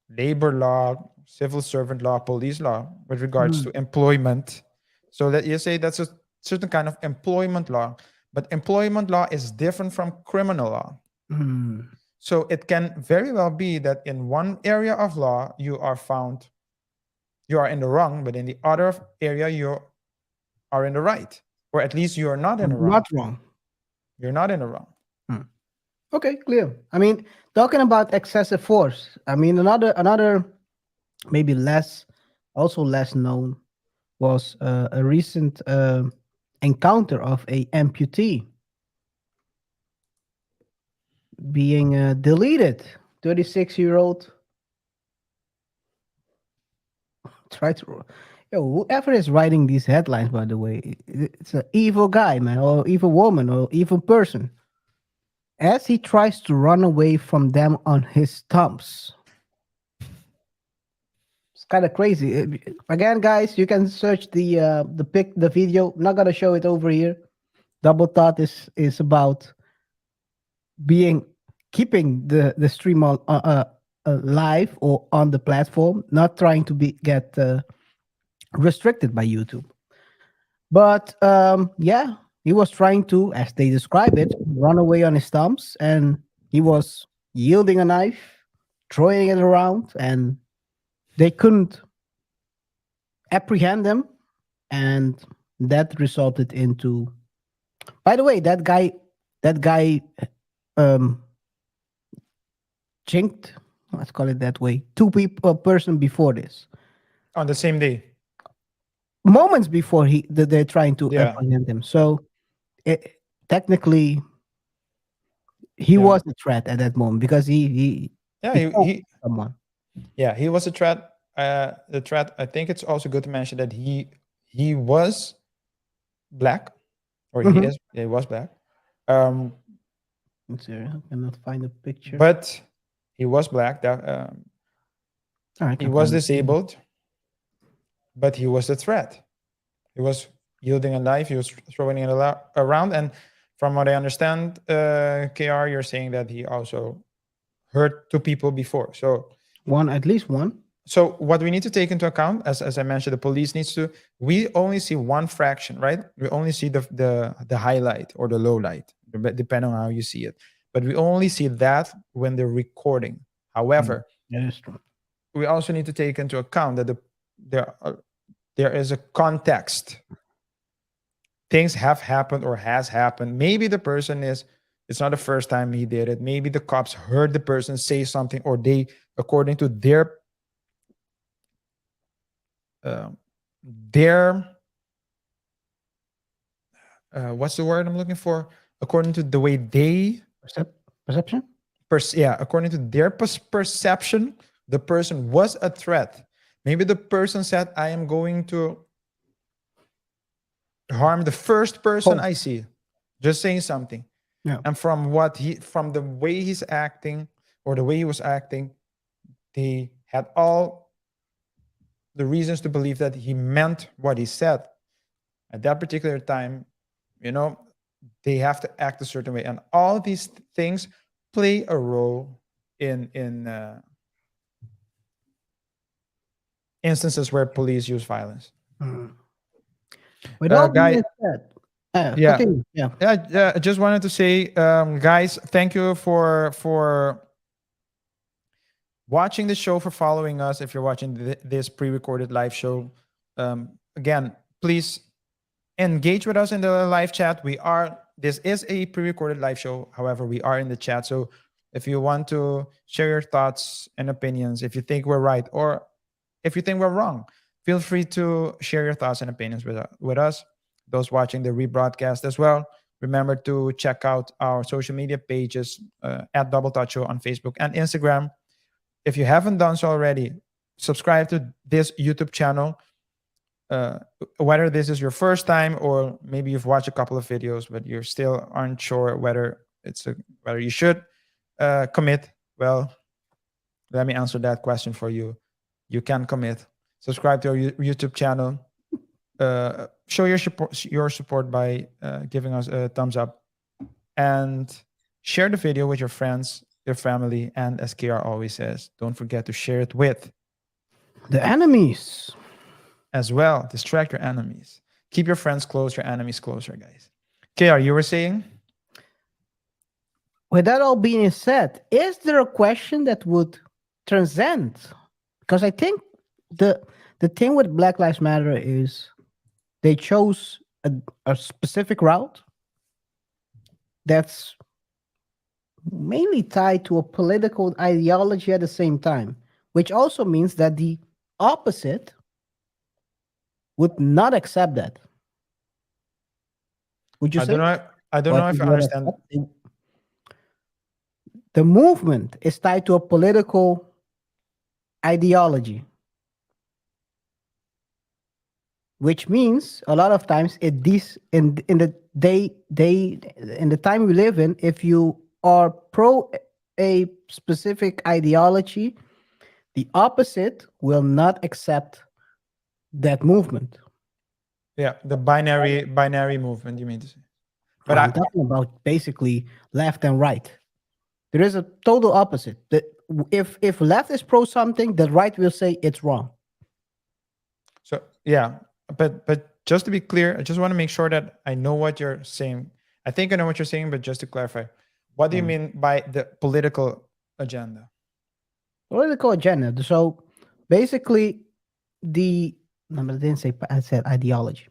Speaker 1: labor law, civil servant law, police law with regards to employment. So that you say that's a certain kind of employment law, but employment law is different from criminal law. So it can very well be that in one area of law you are in the wrong, but in the other area you are in the right, or at least you are not in the wrong.
Speaker 2: Not wrong.
Speaker 1: You're not in the wrong.
Speaker 2: Okay, clear. I mean, talking about excessive force, I mean, another maybe also less known was a recent encounter of a amputee being deleted. 36-year-old whoever is writing these headlines, by the way, it's an evil guy, man, or evil woman, or evil person, as he tries to run away from them on his stumps. It's kind of crazy. Again, guys, you can search the video. I'm not gonna show it over here. Double Thought is about keeping the stream on live or on the platform, not trying to get restricted by YouTube. But yeah, he was trying to, as they describe it, run away on his thumbs, and he was yielding a knife, throwing it around, and they couldn't apprehend him, and that resulted into. By the way, that guy, um, chinked. Let's call it that way. Two people, a person before this,
Speaker 1: On the same day.
Speaker 2: moments before they're trying to
Speaker 1: Yeah.
Speaker 2: apprehend him. So technically, he
Speaker 1: Yeah.
Speaker 2: was a threat at that moment because he
Speaker 1: Yeah,
Speaker 2: killed
Speaker 1: he
Speaker 2: someone.
Speaker 1: yeah, he was a threat. The threat. I think it's also good to mention that he was black, or
Speaker 2: Mhm.
Speaker 1: he was black. Um,
Speaker 2: Let's see, I cannot find a picture.
Speaker 1: but he was black. That
Speaker 2: I
Speaker 1: he
Speaker 2: can
Speaker 1: was
Speaker 2: find it.
Speaker 1: disabled, but he was a threat. He was yielding a knife. He was throwing it around, and from what I understand, KR, you're saying that he also hurt two people before. So
Speaker 2: At least one.
Speaker 1: so what we need to take into account, as I mentioned, the police needs to. We only see one fraction, right? We only see the highlight or the low light, depending on how you see it. But we only see that when they're recording. However,
Speaker 2: That is true.
Speaker 1: we also need to take into account that there is a context. Things have happened or has happened. Maybe the person it's not the first time he did it. Maybe the cops heard the person say something, or they, according to their what's the word I'm looking for? According to the way they
Speaker 2: Perception.
Speaker 1: according to their perception, the person was a threat. Maybe the person said, I am going to harm the first person I see. Just saying something.
Speaker 2: Yeah.
Speaker 1: And from the way he's acting, or the way he was acting, they had all the reasons to believe that he meant what he said. At that particular time, they have to act a certain way. And all these things play a role in instances where police use violence.
Speaker 2: With all
Speaker 1: guys,
Speaker 2: being said,
Speaker 1: yeah.
Speaker 2: continue. Yeah.
Speaker 1: I just wanted to say, guys, thank you for watching the show, for following us. If you're watching this pre-recorded live show, again, please engage with us in the live chat. This is a pre-recorded live show. However, we are in the chat. So if you want to share your thoughts and opinions, if you think we're right or if you think we're wrong, feel free to share your thoughts and opinions with us. Those watching the rebroadcast as well, remember to check out our social media pages at Double Touch Show on Facebook and Instagram. If you haven't done so already, subscribe to this YouTube channel. Whether this is your first time or maybe you've watched a couple of videos, but you still aren't sure whether you should commit. Well, let me answer that question for you. You can commit. Subscribe to our YouTube channel. Show your support by giving us a thumbs up, and share the video with your friends, your family, and as KR always says, don't forget to share it with
Speaker 2: the enemies
Speaker 1: as well. Distract your enemies. Keep your friends close, your enemies closer, guys. KR, you were saying?
Speaker 2: With that all being said, is there a question that would transcend? Because I think the thing with Black Lives Matter is they chose a specific route that's mainly tied to a political ideology at the same time, which also means that the opposite would not accept that. Would you say?
Speaker 1: I don't know if I understand.
Speaker 2: The movement is tied to a political ideology, which means a lot of times in the time we live in, if you are pro a specific ideology, the opposite will not accept that movement.
Speaker 1: Yeah, the binary movement, you mean to say. But
Speaker 2: I'm talking about basically left and right. There is a total opposite. If left is pro something, the right will say it's wrong.
Speaker 1: so yeah, but just to be clear, I just want to make sure that I know what you're saying. I think I know what you're saying, but just to clarify, what do you mean by the political agenda?
Speaker 2: Political agenda. So basically, the no, but I didn't say. I said ideology.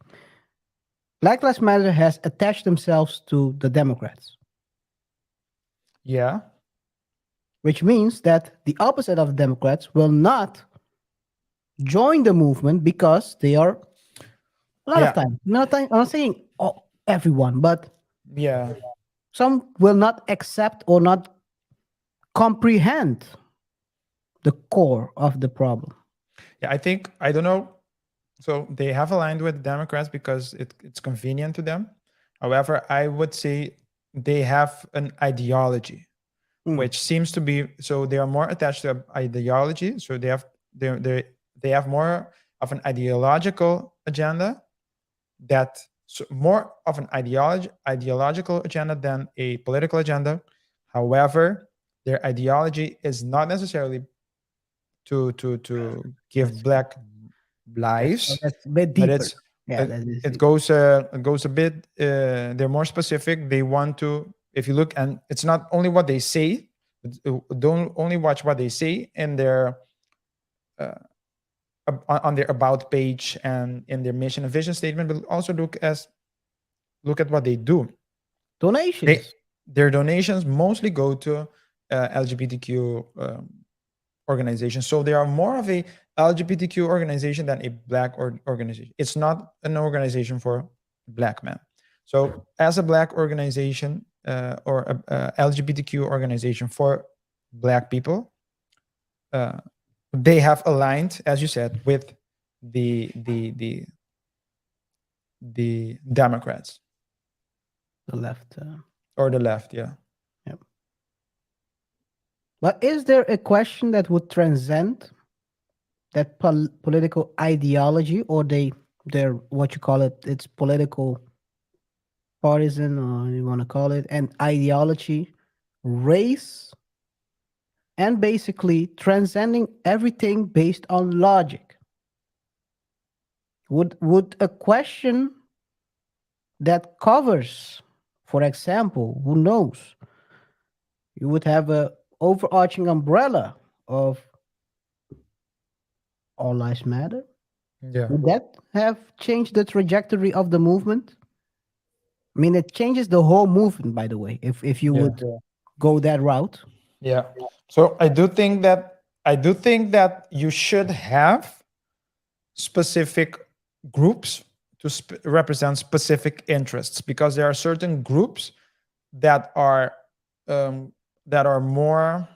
Speaker 2: Black Lives Matter has attached themselves to the Democrats,
Speaker 1: Yeah,
Speaker 2: which means that the opposite of the Democrats will not join the movement because they are a lot of
Speaker 1: yeah,
Speaker 2: time. I'm not saying everyone, but
Speaker 1: yeah,
Speaker 2: some will not accept or not comprehend the core of the problem.
Speaker 1: yeah. I think I don't know. So they have aligned with Democrats because it's convenient to them. However, I would say they have an ideology, which seems to be so they are more attached to ideology. So they have more of an ideological agenda that more of an ideological agenda than a political agenda. However, their ideology is not necessarily to give black
Speaker 2: So
Speaker 1: lives,
Speaker 2: that's a bit
Speaker 1: but
Speaker 2: deeper. Yeah,
Speaker 1: it,
Speaker 2: that is
Speaker 1: it
Speaker 2: deep.
Speaker 1: goes a bit. They're more specific. They want to. If you look, and it's not only what they say. Don't only watch what they say in their on their about page and in their mission and vision statement, but also look at what they do. They
Speaker 2: Donations.
Speaker 1: their donations mostly go to LGBTQ organizations. So they are more of a LGBTQ organization than a black organization. It's not an organization for black men. So as a black organization or a LGBTQ organization for black people, uh, they have aligned, as you said, with the the the the Democrats
Speaker 2: The left.
Speaker 1: or the left. Yeah.
Speaker 2: Yep. But is there a question that would transcend that political ideology, or they're what you call it? It's political partisan, or you want to call it, and ideology, race, and basically transcending everything based on logic. Would a question that covers, for example, who knows, you would have a overarching umbrella of all lives matter?
Speaker 1: Yeah.
Speaker 2: Would that have changed the trajectory of the movement? I mean, it changes the whole movement, by the way, if you
Speaker 1: Yeah.
Speaker 2: would go that route.
Speaker 1: Yeah. So I do think that you should have specific groups to represent specific interests because there are certain groups that are more.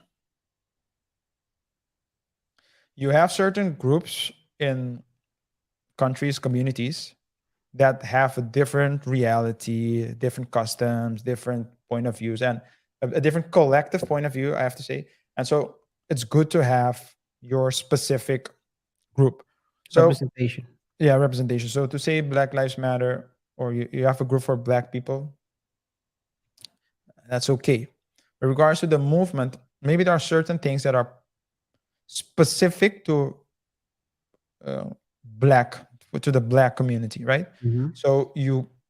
Speaker 1: You have certain groups in countries, communities that have a different reality, different customs, different point of views, and a different collective point of view, I have to say. And so it's good to have your specific group. So
Speaker 2: Representation.
Speaker 1: yeah, representation. So to say Black Lives Matter or you have a group for black people, that's okay. In regards to the movement, maybe there are certain things that are specific to black to the black community, right?
Speaker 2: Mhm.
Speaker 1: So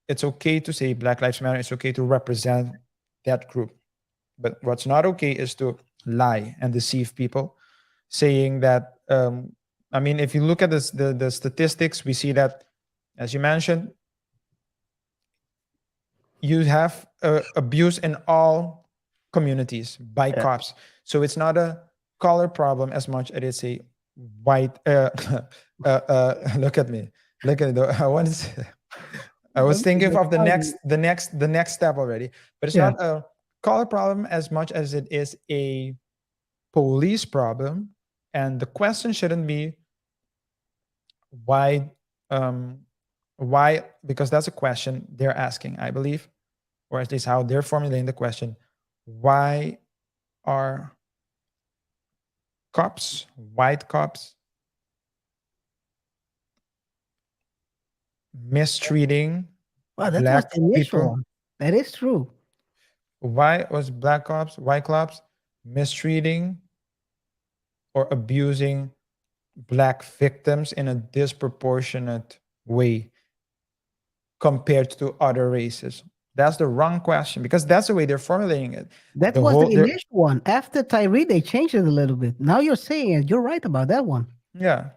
Speaker 1: it's okay to say Black Lives Matter. It's okay to represent that group, but what's not okay is to lie and deceive people, saying that. I mean, if you look at the statistics, we see that, as you mentioned, you have abuse in all communities by
Speaker 2: Yeah.
Speaker 1: cops. So it's not a color problem as much as it's a white. Look at me. Look at it. I want to. I was thinking of the next step already, but it's
Speaker 2: Yeah.
Speaker 1: not a color problem as much as it is a police problem. And the question shouldn't be why, um, why, because that's a question they're asking, I believe, or at least how they're formulating the question. Why are cops, white cops, mistreating
Speaker 2: Wow, that was
Speaker 1: black
Speaker 2: the initial
Speaker 1: people.
Speaker 2: one. That is true.
Speaker 1: Why was black cops, white cops mistreating or abusing black victims in a disproportionate way compared to other races? That's the wrong question because that's the way they're formulating it.
Speaker 2: That
Speaker 1: The
Speaker 2: was the
Speaker 1: whole, they're-
Speaker 2: initial one. After Tyree, they changed it a little bit. Now you're saying it. You're right about that one.
Speaker 1: yeah.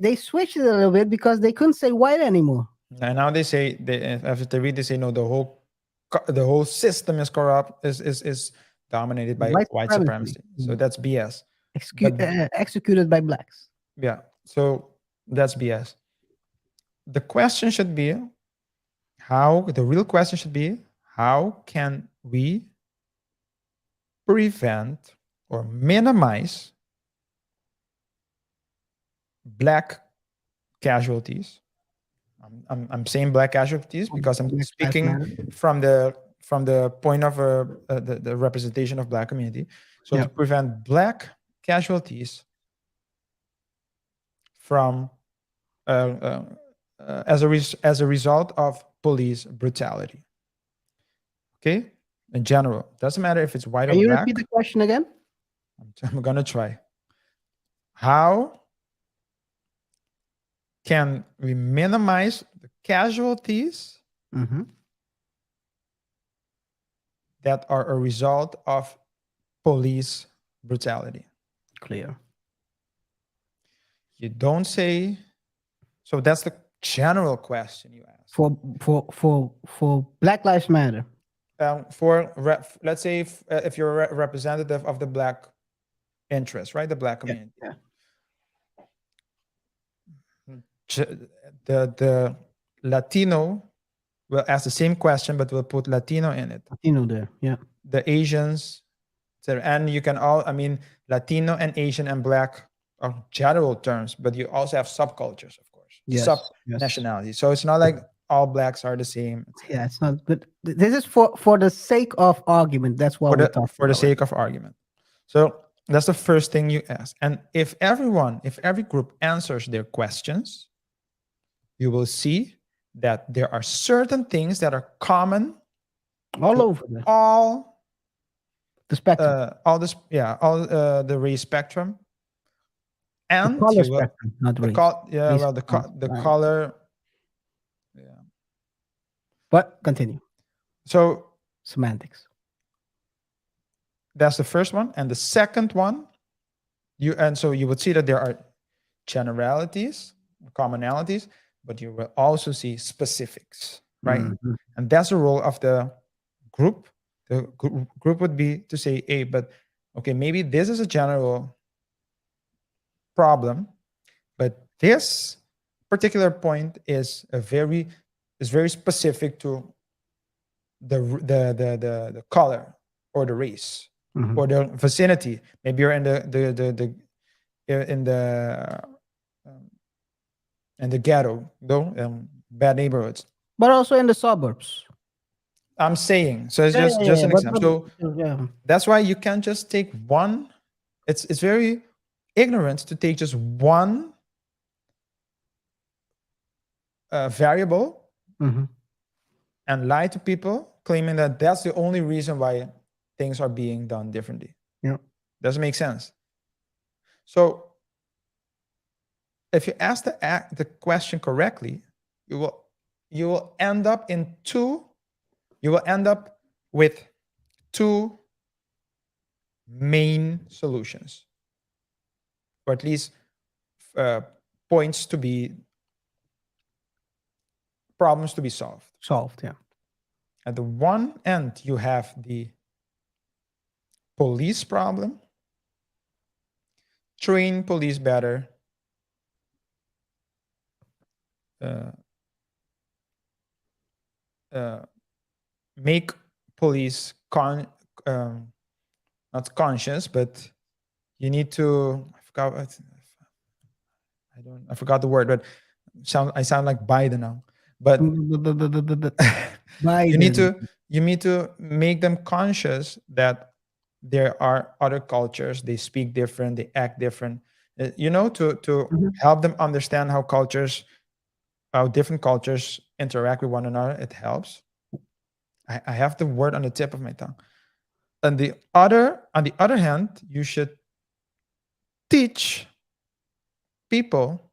Speaker 2: They switched it a little bit because they couldn't say white anymore.
Speaker 1: And now they say after they read, they say no, the whole system is corrupt, is dominated by white supremacy. So that's BS. But
Speaker 2: Executed by blacks.
Speaker 1: yeah, so that's BS. The question should be the real question should be how can we prevent or minimize black casualties. I'm saying black casualties because I'm
Speaker 2: Black Lives
Speaker 1: speaking
Speaker 2: Matter.
Speaker 1: from the point of the representation of black community. So
Speaker 2: Yeah.
Speaker 1: to prevent black casualties from as a result of police brutality. Okay, in general, doesn't matter if it's white
Speaker 2: Can
Speaker 1: or
Speaker 2: you
Speaker 1: black.
Speaker 2: repeat the question again?
Speaker 1: I'm gonna try. How can we minimize the casualties
Speaker 2: Mm-hmm.
Speaker 1: that are a result of police brutality?
Speaker 2: Clear.
Speaker 1: You don't say. So that's the general question you ask.
Speaker 2: For Black Lives Matter.
Speaker 1: Let's say if you're a representative of the black interest, right? The black community.
Speaker 2: Yeah.
Speaker 1: The Latino will ask the same question, but we'll put Latino in it.
Speaker 2: Latino there. Yeah.
Speaker 1: The Asians, and you can Latino and Asian and black are general terms, but you also have subcultures, of course,
Speaker 2: Yes.
Speaker 1: sub
Speaker 2: Yes.
Speaker 1: nationalities. So it's not like all blacks are the same.
Speaker 2: Yeah, it's not good. This is for the sake of argument. That's what we're talking
Speaker 1: For the
Speaker 2: about.
Speaker 1: sake of argument. So that's the first thing you ask. And if every group answers their questions, you will see that there are certain things that are common
Speaker 2: All
Speaker 1: to
Speaker 2: over there.
Speaker 1: all
Speaker 2: The spectrum.
Speaker 1: all the race spectrum, and
Speaker 2: the color
Speaker 1: you will-
Speaker 2: spectrum, not
Speaker 1: the
Speaker 2: race.
Speaker 1: race.
Speaker 2: Race
Speaker 1: The
Speaker 2: right.
Speaker 1: color. Yeah.
Speaker 2: But continue.
Speaker 1: So
Speaker 2: Semantics.
Speaker 1: that's the first one, and the second one, you would see that there are generalities, commonalities, but you will also see specifics, right?
Speaker 2: Mhm.
Speaker 1: And that's the role of the group. The group would be to say, hey, but okay, maybe this is a general problem, but this particular point is very specific to the color or the race
Speaker 2: Mhm.
Speaker 1: or the vicinity. Maybe you're in the ghetto, though, bad neighborhoods.
Speaker 2: But also in the suburbs.
Speaker 1: I'm saying, so it's
Speaker 2: Yeah,
Speaker 1: just an
Speaker 2: but-
Speaker 1: example. So
Speaker 2: yeah.
Speaker 1: that's why you can't just take one. It's very ignorant to take just one variable
Speaker 2: Mhm.
Speaker 1: and lie to people, claiming that that's the only reason why things are being done differently.
Speaker 2: Yeah.
Speaker 1: Doesn't make sense. So if you ask the question correctly, you will end up with two main solutions, or at least problems to be solved.
Speaker 2: Solved, yeah.
Speaker 1: At the one end, you have the police problem. Train police better. Make police not conscious, but you need to. I forgot the word, but I sound like Biden now. But
Speaker 2: Biden.
Speaker 1: you need to make them conscious that there are other cultures, they speak different, they act different. To
Speaker 2: Mhm.
Speaker 1: help them understand how different cultures interact with one another, it helps. I have the word on the tip of my tongue. On the other hand, you should teach people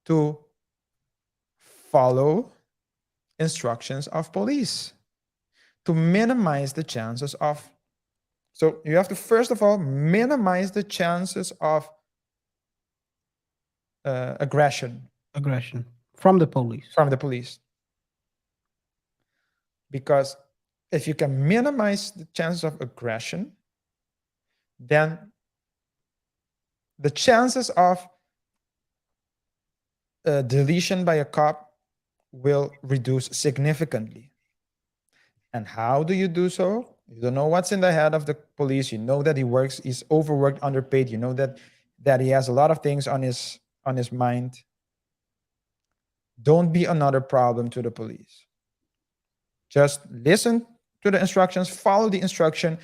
Speaker 1: to follow instructions of police to minimize the chances of. So you have to first of all minimize the chances of aggression
Speaker 2: Aggression from the police.
Speaker 1: from the police, because if you can minimize the chances of aggression, then the chances of deletion by a cop will reduce significantly. And how do you do so? You don't know what's in the head of the police. You know that he's overworked, underpaid. You know that he has a lot of things on his mind. Don't be another problem to the police. Just listen to the instructions, follow the instruction.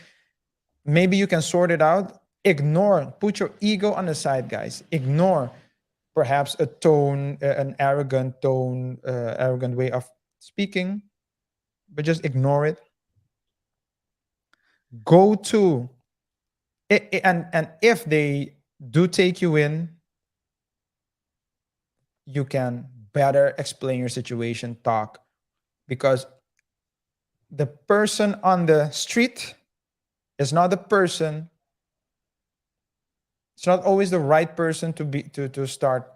Speaker 1: Maybe you can sort it out. Ignore, put your ego on the side, guys. Ignore perhaps an arrogant tone, arrogant way of speaking, but just ignore it. Go to and if they do take you in, you can better explain your situation, talk, because the person on the street is not the person. It's not always the right person to start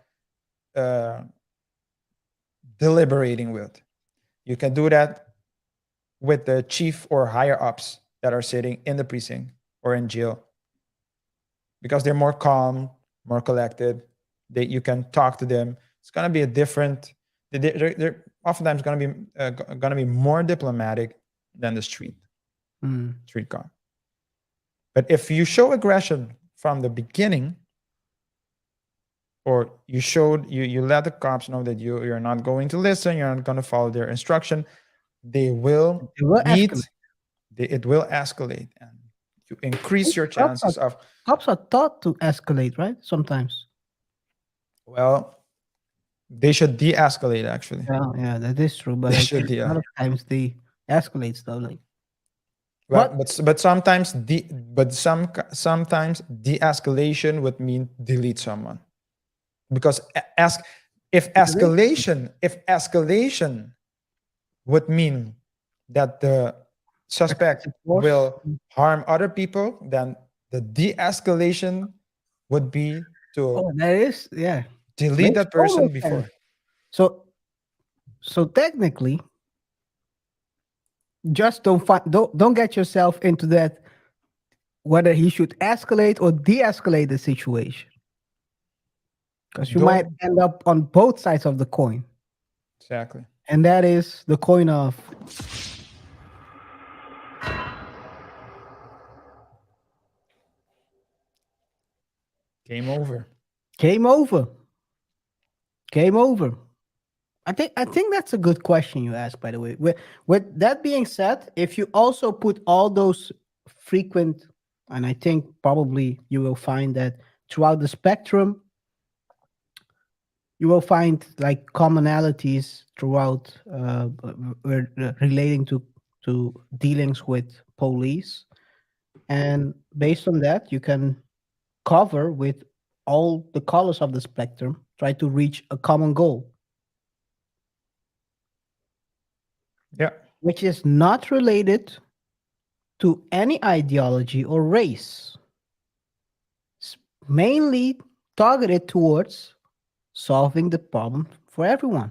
Speaker 1: uh, deliberating with. You can do that with the chief or higher ups that are sitting in the precinct or in jail, because they're more calm, more collected. You can talk to them. It's gonna be a different. They're oftentimes gonna be more diplomatic than the street cop. But if you show aggression from the beginning, or you let the cops know that you're not going to listen, you're not going to follow their instruction, they will
Speaker 2: It will
Speaker 1: meet.
Speaker 2: escalate.
Speaker 1: It will escalate, and you increase your
Speaker 2: Cops
Speaker 1: chances of.
Speaker 2: Cops are taught to escalate, right? Sometimes.
Speaker 1: Well, they should de-escalate. Actually,
Speaker 2: Yeah, that is true. But
Speaker 1: they
Speaker 2: I
Speaker 1: should
Speaker 2: guess a lot of times they escalate stuff. Like,
Speaker 1: Well,
Speaker 2: but
Speaker 1: but sometimes de-escalation would mean delete someone, because ask if escalation would mean that the suspect
Speaker 2: excessive force.
Speaker 1: will harm other people, then the de-escalation would be to
Speaker 2: Oh, that is, yeah,
Speaker 1: delete
Speaker 2: makes
Speaker 1: that
Speaker 2: total
Speaker 1: person
Speaker 2: sense.
Speaker 1: before.
Speaker 2: So technically, just don't get yourself into that, whether he should escalate or de-escalate the situation, because you might
Speaker 1: Don't
Speaker 2: end up on both sides of the coin,
Speaker 1: exactly.
Speaker 2: and that is the coin of
Speaker 1: Game over.
Speaker 2: game over. Game over. I think that's a good question you asked, by the way. With that being said, if you also put all those frequent, and I think probably you will find that throughout the spectrum, you will find like commonalities throughout relating to dealings with police, and based on that, you can cover with all the colors of the spectrum, try to reach a common goal,
Speaker 1: Yeah.
Speaker 2: which is not related to any ideology or race. It's mainly targeted towards solving the problem for everyone,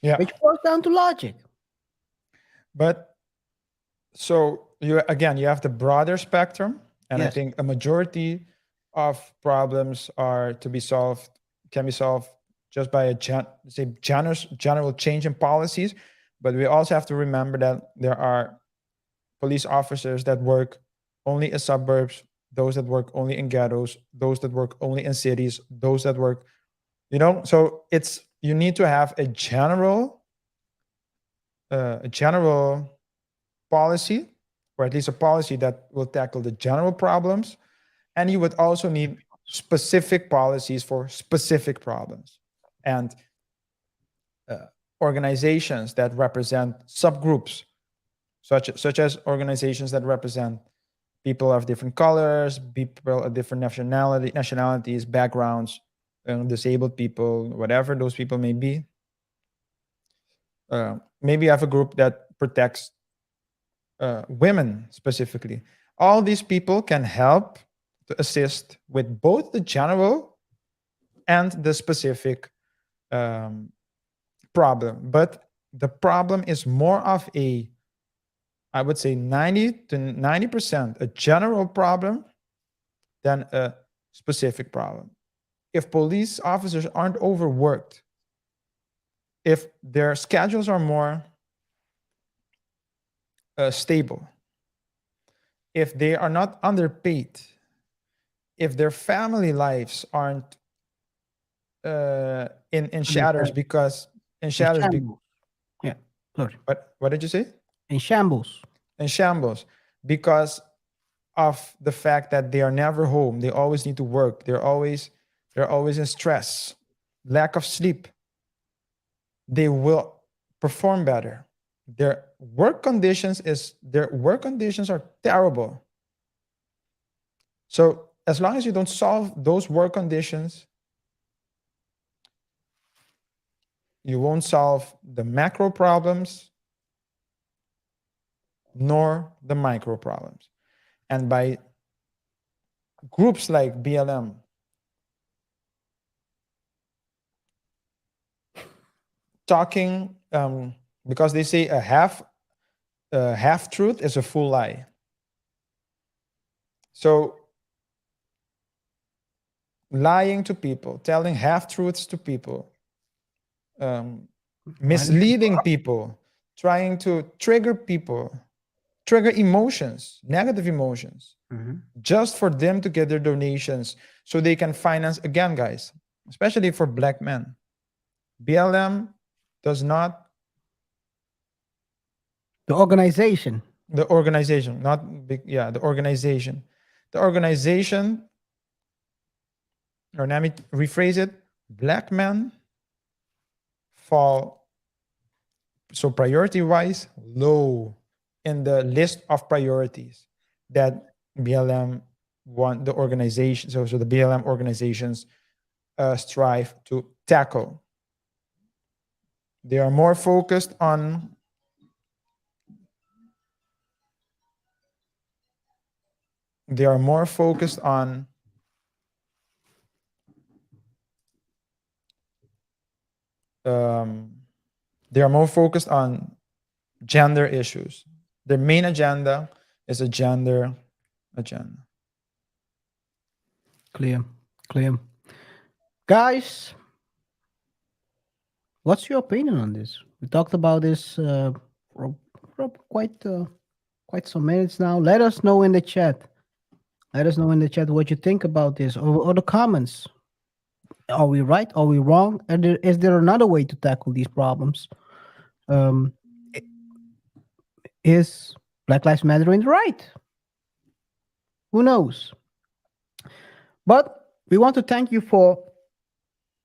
Speaker 1: Yeah.
Speaker 2: which boils down to logic.
Speaker 1: But so you have the broader spectrum, and I
Speaker 2: Yes.
Speaker 1: think a majority of problems can be solved just by a general change in policies. But we also have to remember that there are police officers that work only in suburbs, those that work only in ghettos, those that work only in cities, those that work, so you need to have a general policy or at least a policy that will tackle the general problems. And you would also need specific policies for specific problems, and organizations that represent subgroups, such as organizations that represent people of different colors, people of different nationalities, backgrounds, disabled people, whatever those people may be. Maybe you have a group that protects women specifically. All these people can help to assist with both the general and the specific problem. But the problem is more of a, I would say 90 to 90% a general problem than a specific problem. If police officers aren't overworked, if their schedules are more stable, if they are not underpaid, if their family lives aren't in shatters because in shatters.
Speaker 2: shambles. Yeah, sorry.
Speaker 1: What did you say?
Speaker 2: In shambles.
Speaker 1: In shambles because of the fact that they are never home. They always need to work. They're always in stress, lack of sleep. They will perform better. Their work conditions are terrible. So as long as you don't solve those work conditions, you won't solve the macro problems nor the micro problems. And by groups like BLM, talking, because they say a half truth is a full lie. So lying to people, telling half truths to people, misleading people, trying to trigger emotions, negative emotions, just for them to get their donations so they can finance, again, guys, especially for Black men. BLM does not.
Speaker 2: The organization.
Speaker 1: The organization, not big, yeah, the organization. The organization, or let me rephrase it, Black men fall, so priority-wise, low in the list of priorities that BLM want the organization, so the BLM organizations strive to tackle. They are more focused on they are more focused on gender issues. Their main agenda is a gender agenda.
Speaker 2: Clear. Guys, what's your opinion on this? We talked about this for quite some minutes now. Let us know in the chat. What you think about this, or the comments. Are we right? Are we wrong? Is there another way to tackle these problems? Is Black Lives Matter in the right? Who knows? But we want to thank you for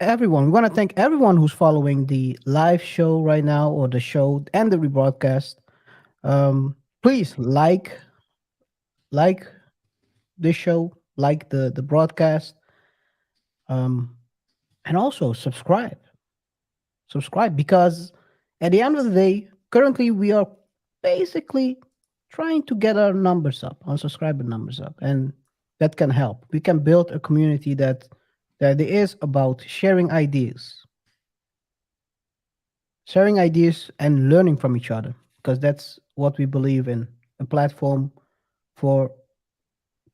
Speaker 2: everyone. We want to thank everyone who's following the live show right now, or the show and the rebroadcast. Please like this show, like the broadcast, and also subscribe, because at the end of the day, currently we are basically trying to get our numbers up, our subscriber numbers up, and that can help. We can build a community that is about sharing ideas and learning from each other, because that's what we believe in, a platform for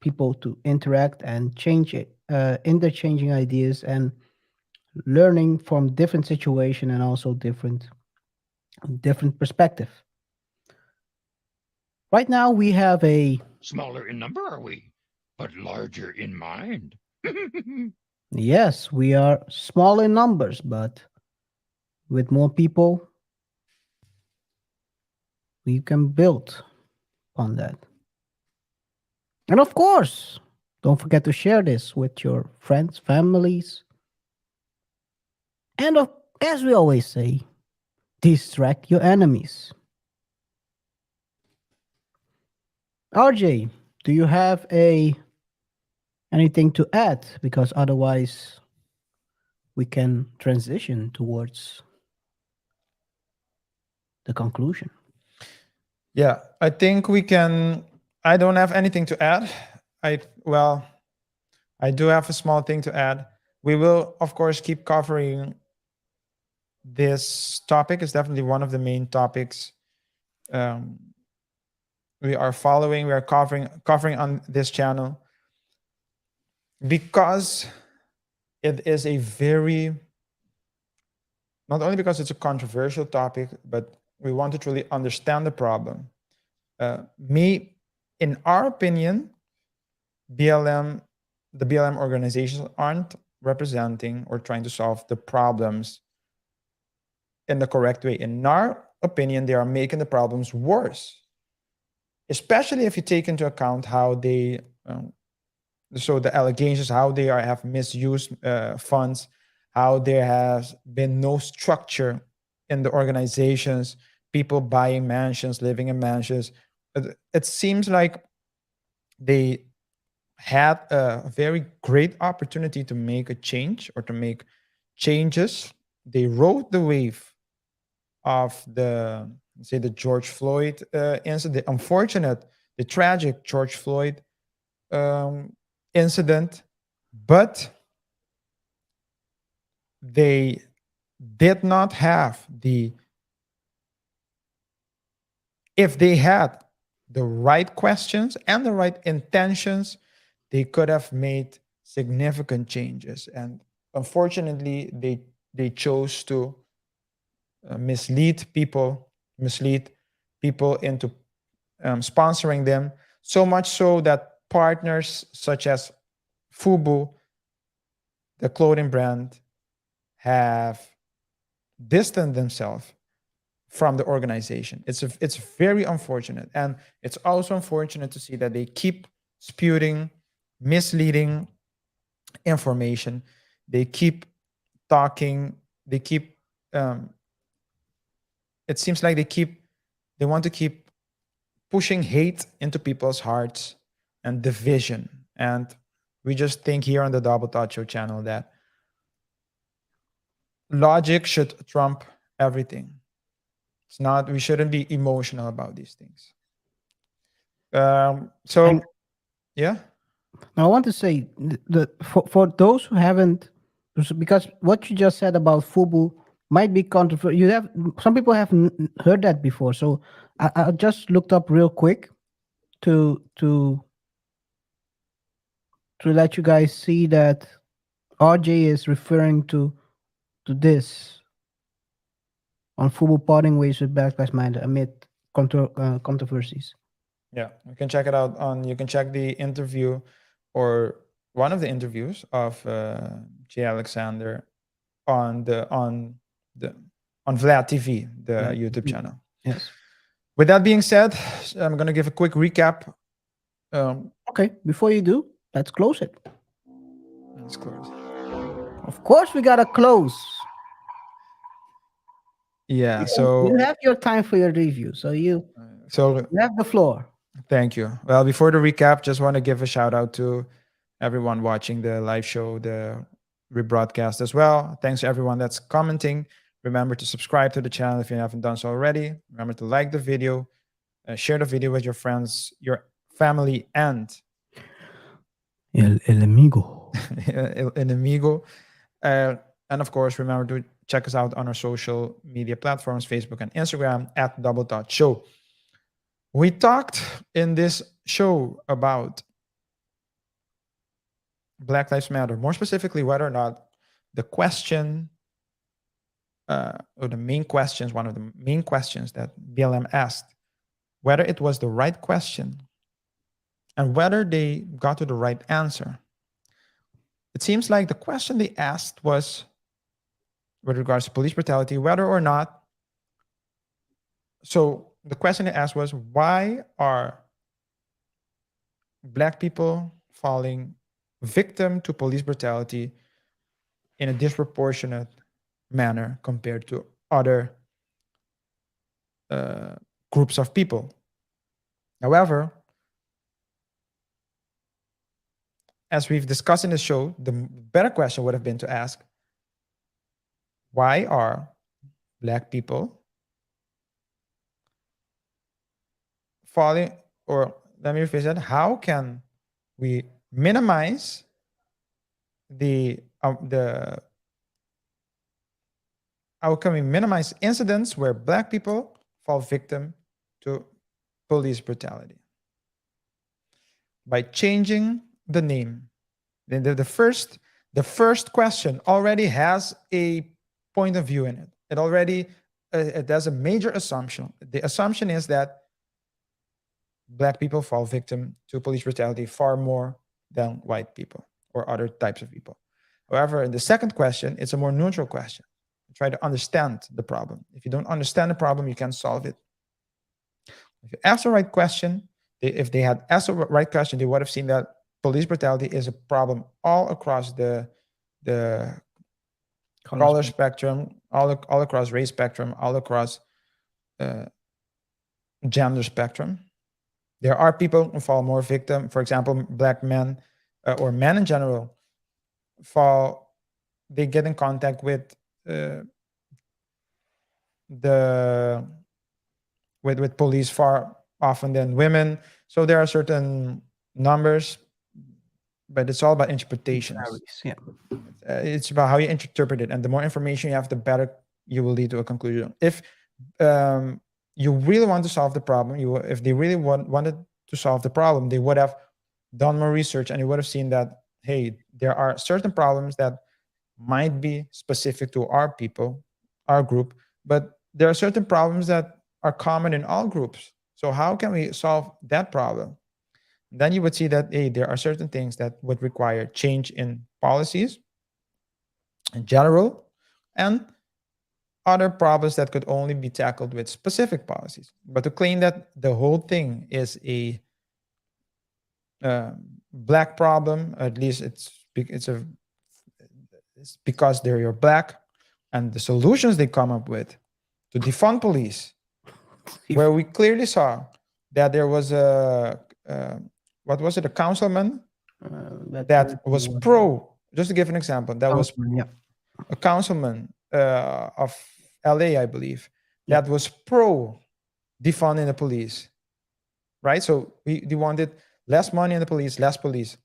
Speaker 2: people to interact and change it, interchanging ideas and learning from different situation, and also different perspective. Right now we have a
Speaker 4: Smaller in number, are we? But larger in mind.
Speaker 2: yes, we are small in numbers, but with more people we can build on that. And of course, don't forget to share this with your friends, families, and as we always say, distract your enemies. RJ, do you have anything to add? Because otherwise, we can transition towards the conclusion.
Speaker 1: Yeah, I think we can. I don't have anything to add. Well, I do have a small thing to add. We will, of course, keep covering this topic. It's definitely one of the main topics um, we are following. We are covering on this channel because it is a very, not only because it's a controversial topic, but we want to truly understand the problem. In our opinion, BLM, the BLM organizations aren't representing or trying to solve the problems in the correct way. In our opinion, they are making the problems worse, especially if you take into account how they, so the allegations, how they have misused funds, how there has been no structure in the organizations, people buying mansions, living in mansions. It seems like they had a very great opportunity to make a change or to make changes. They rode the wave of the, say, the George Floyd incident, the tragic George Floyd incident, but they did not have if they had the right questions and the right intentions, they could have made significant changes. And unfortunately, they chose to mislead people into sponsoring them, so much so that partners such as Fubu, the clothing brand, have distanced themselves from the organization. It's very unfortunate, and it's also unfortunate to see that they keep spewing misleading information. They keep talking. They keep. It seems like they want to keep pushing hate into people's hearts and division. And we just think here on the Double Thought Show channel that logic should trump everything. It's not. We shouldn't be emotional about these things. So,
Speaker 2: And
Speaker 1: yeah.
Speaker 2: I want to say for those who haven't, because what you just said about Fubu might be controversial. You have some people have heard that before, so I just looked up real quick to let you guys see that RJ is referring to this on Fubu parting ways with Black Lives Matter amid controversies.
Speaker 1: Yeah, you can check it out you can check the interview or one of the interviews of J. Alexander on Vlad TV, the YouTube channel.
Speaker 2: Yes.
Speaker 1: With that being said, I'm going to give a quick recap.
Speaker 2: Okay, before you do, let's close it.
Speaker 1: Let's close.
Speaker 2: Of course, we gotta close.
Speaker 1: Yeah,
Speaker 2: You have your time for your review, so you have the floor.
Speaker 1: Thank you. Well, before the recap, just want to give a shout out to everyone watching the live show, the rebroadcast as well. Thanks to everyone that's commenting. Remember to subscribe to the channel if you haven't done so already. Remember to like the video, share the video with your friends, your family, and
Speaker 2: El amigo.
Speaker 1: el amigo. And of course, remember to check us out on our social media platforms, Facebook and Instagram at Double Dot Show. We talked in this show about Black Lives Matter, more specifically, whether or not the question or the main questions, one of the main questions that BLM asked, whether it was the right question and whether they got to the right answer. It seems like the question they asked was, with regards to police brutality, whether or not, so the question they asked was, why are Black people falling victim to police brutality in a disproportionate manner compared to other groups of people. However, as we've discussed in the show, the better question would have been to ask, why are Black people falling, or let me rephrase that, how can we minimize the how can we minimize incidents where Black people fall victim to police brutality? By changing the name. Then the first question already has a point of view in it. It already it has a major assumption. The assumption is that Black people fall victim to police brutality far more than white people or other types of people. However, in the second question, it's a more neutral question. Try to understand the problem. If you don't understand the problem, you can't solve it. If you ask the right question, if they had asked the right question, they would have seen that police brutality is a problem all across the color spectrum, all across race spectrum, all across gender spectrum. There are people who fall more victim. For example, Black men or men in general they get in contact with with police far often than women. So there are certain numbers, but it's all about interpretations.
Speaker 2: Yeah.
Speaker 1: It's about how you interpret it, and the more information you have, the better you will lead to a conclusion. If you really want to solve the problem, if they really wanted to solve the problem, they would have done more research, and they would have seen that, hey, there are certain problems that might be specific to our people, our group, but there are certain problems that are common in all groups. So how can we solve that problem? Then you would see that, hey, there are certain things that would require change in policies in general, and other problems that could only be tackled with specific policies. But to claim that the whole thing is a Black problem, at least it's because you're Black, and the solutions they come up with to defund police, where we clearly saw that there was a what was it, a councilman that was pro. Just to give an example, that was a councilman of LA, I believe, that was pro defunding the police, right? So they wanted less money in the police, less police.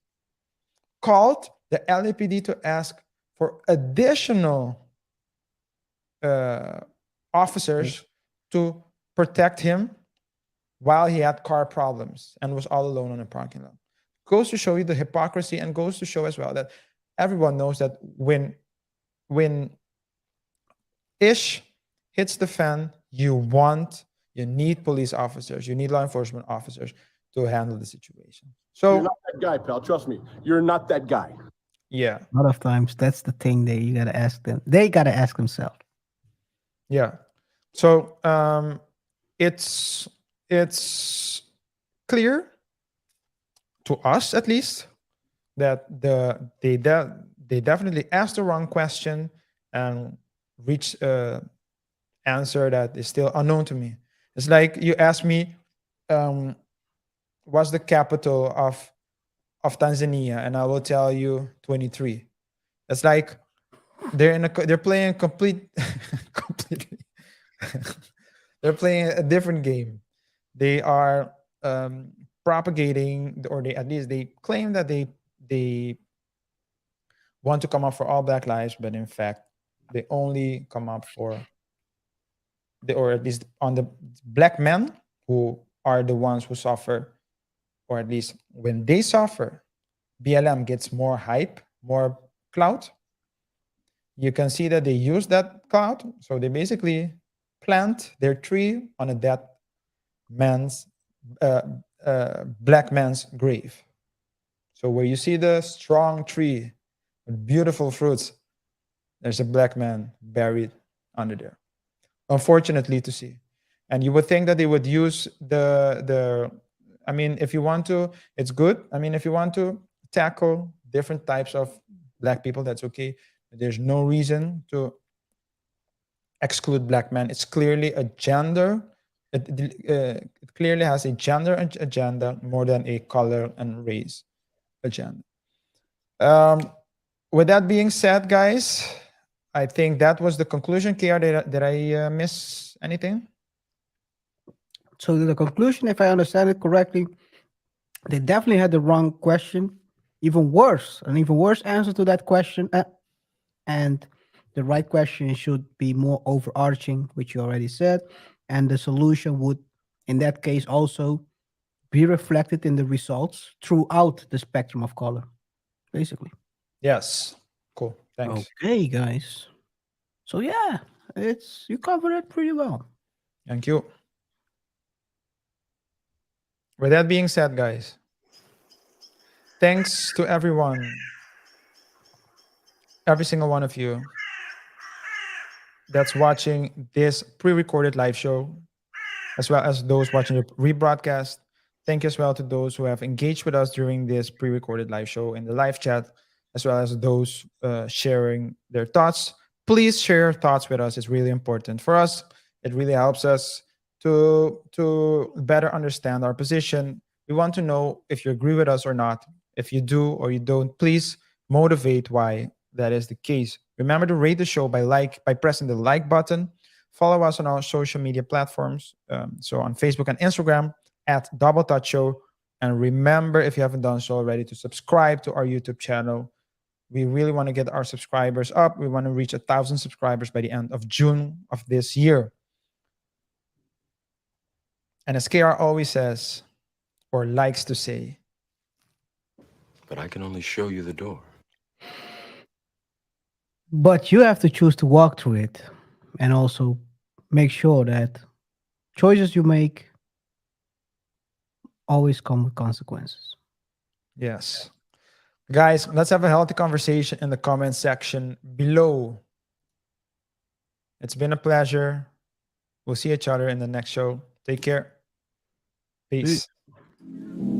Speaker 1: Called the LAPD to ask for additional officers to protect him while he had car problems and was all alone on a parking lot. Goes to show you the hypocrisy, and goes to show as well that everyone knows that when ish hits the fan, you need police officers, you need law enforcement officers to handle the situation. So
Speaker 6: you're not that guy, pal. Trust me, you're not that guy.
Speaker 1: Yeah.
Speaker 2: A lot of times, that's the thing that you gotta ask them. They gotta ask themselves.
Speaker 1: Yeah. So it's clear to us, at least, that they definitely asked the wrong question and reached an answer that is still unknown to me. It's like you ask me, what's the capital of Tanzania, and I will tell you 23. It's like they're playing completely they're playing a different game. They are propagating, or at least they claim that they want to come up for all Black lives, but in fact they only come up for or at least on the Black men who are the ones who suffer, or at least when they suffer, BLM gets more hype, more clout. You can see that they use that clout. So they basically plant their tree on a dead man's, Black man's grave. So where you see the strong tree with beautiful fruits, there's a Black man buried under there. Unfortunately to see. And you would think that they would use the I mean, if you want to, it's good. I mean, if you want to tackle different types of black people, that's okay. There's no reason to exclude black men. It's clearly a gender. It clearly has a gender agenda more than a color and race agenda. Um, with that being said, guys, I think that was the conclusion. KR, did I miss anything?
Speaker 2: So the conclusion, if I understand it correctly, they definitely had the wrong question. An even worse answer to that question. And the right question should be more overarching, which you already said. And the solution would, in that case, also be reflected in the results throughout the spectrum of color, basically.
Speaker 1: Yes. Cool. Thanks.
Speaker 2: Okay, guys. So yeah, you covered it pretty well.
Speaker 1: Thank you. With that being said, guys, thanks to everyone, every single one of you that's watching this pre-recorded live show, as well as those watching the rebroadcast. Thank you as well to those who have engaged with us during this pre-recorded live show in the live chat, as well as those sharing their thoughts. Please share your thoughts with us. It's really important for us. It really helps us to better understand our position. We want to know if you agree with us or not. If you do or you don't, please motivate why that is the case. Remember to rate the show by pressing the like button. Follow us on our social media platforms. So on Facebook and Instagram at Double Touch Show. And remember, if you haven't done so already, to subscribe to our YouTube channel. We really want to get our subscribers up. We want to reach 1,000 subscribers by the end of June of this year. And as KR always says, or likes to say,
Speaker 3: But I can only show you the door.
Speaker 2: But you have to choose to walk through it and also make sure that choices you make always come with consequences.
Speaker 1: yes. Guys, let's have a healthy conversation in the comment section below. It's been a pleasure. We'll see each other in the next show. Take care. Peace.
Speaker 2: Peace.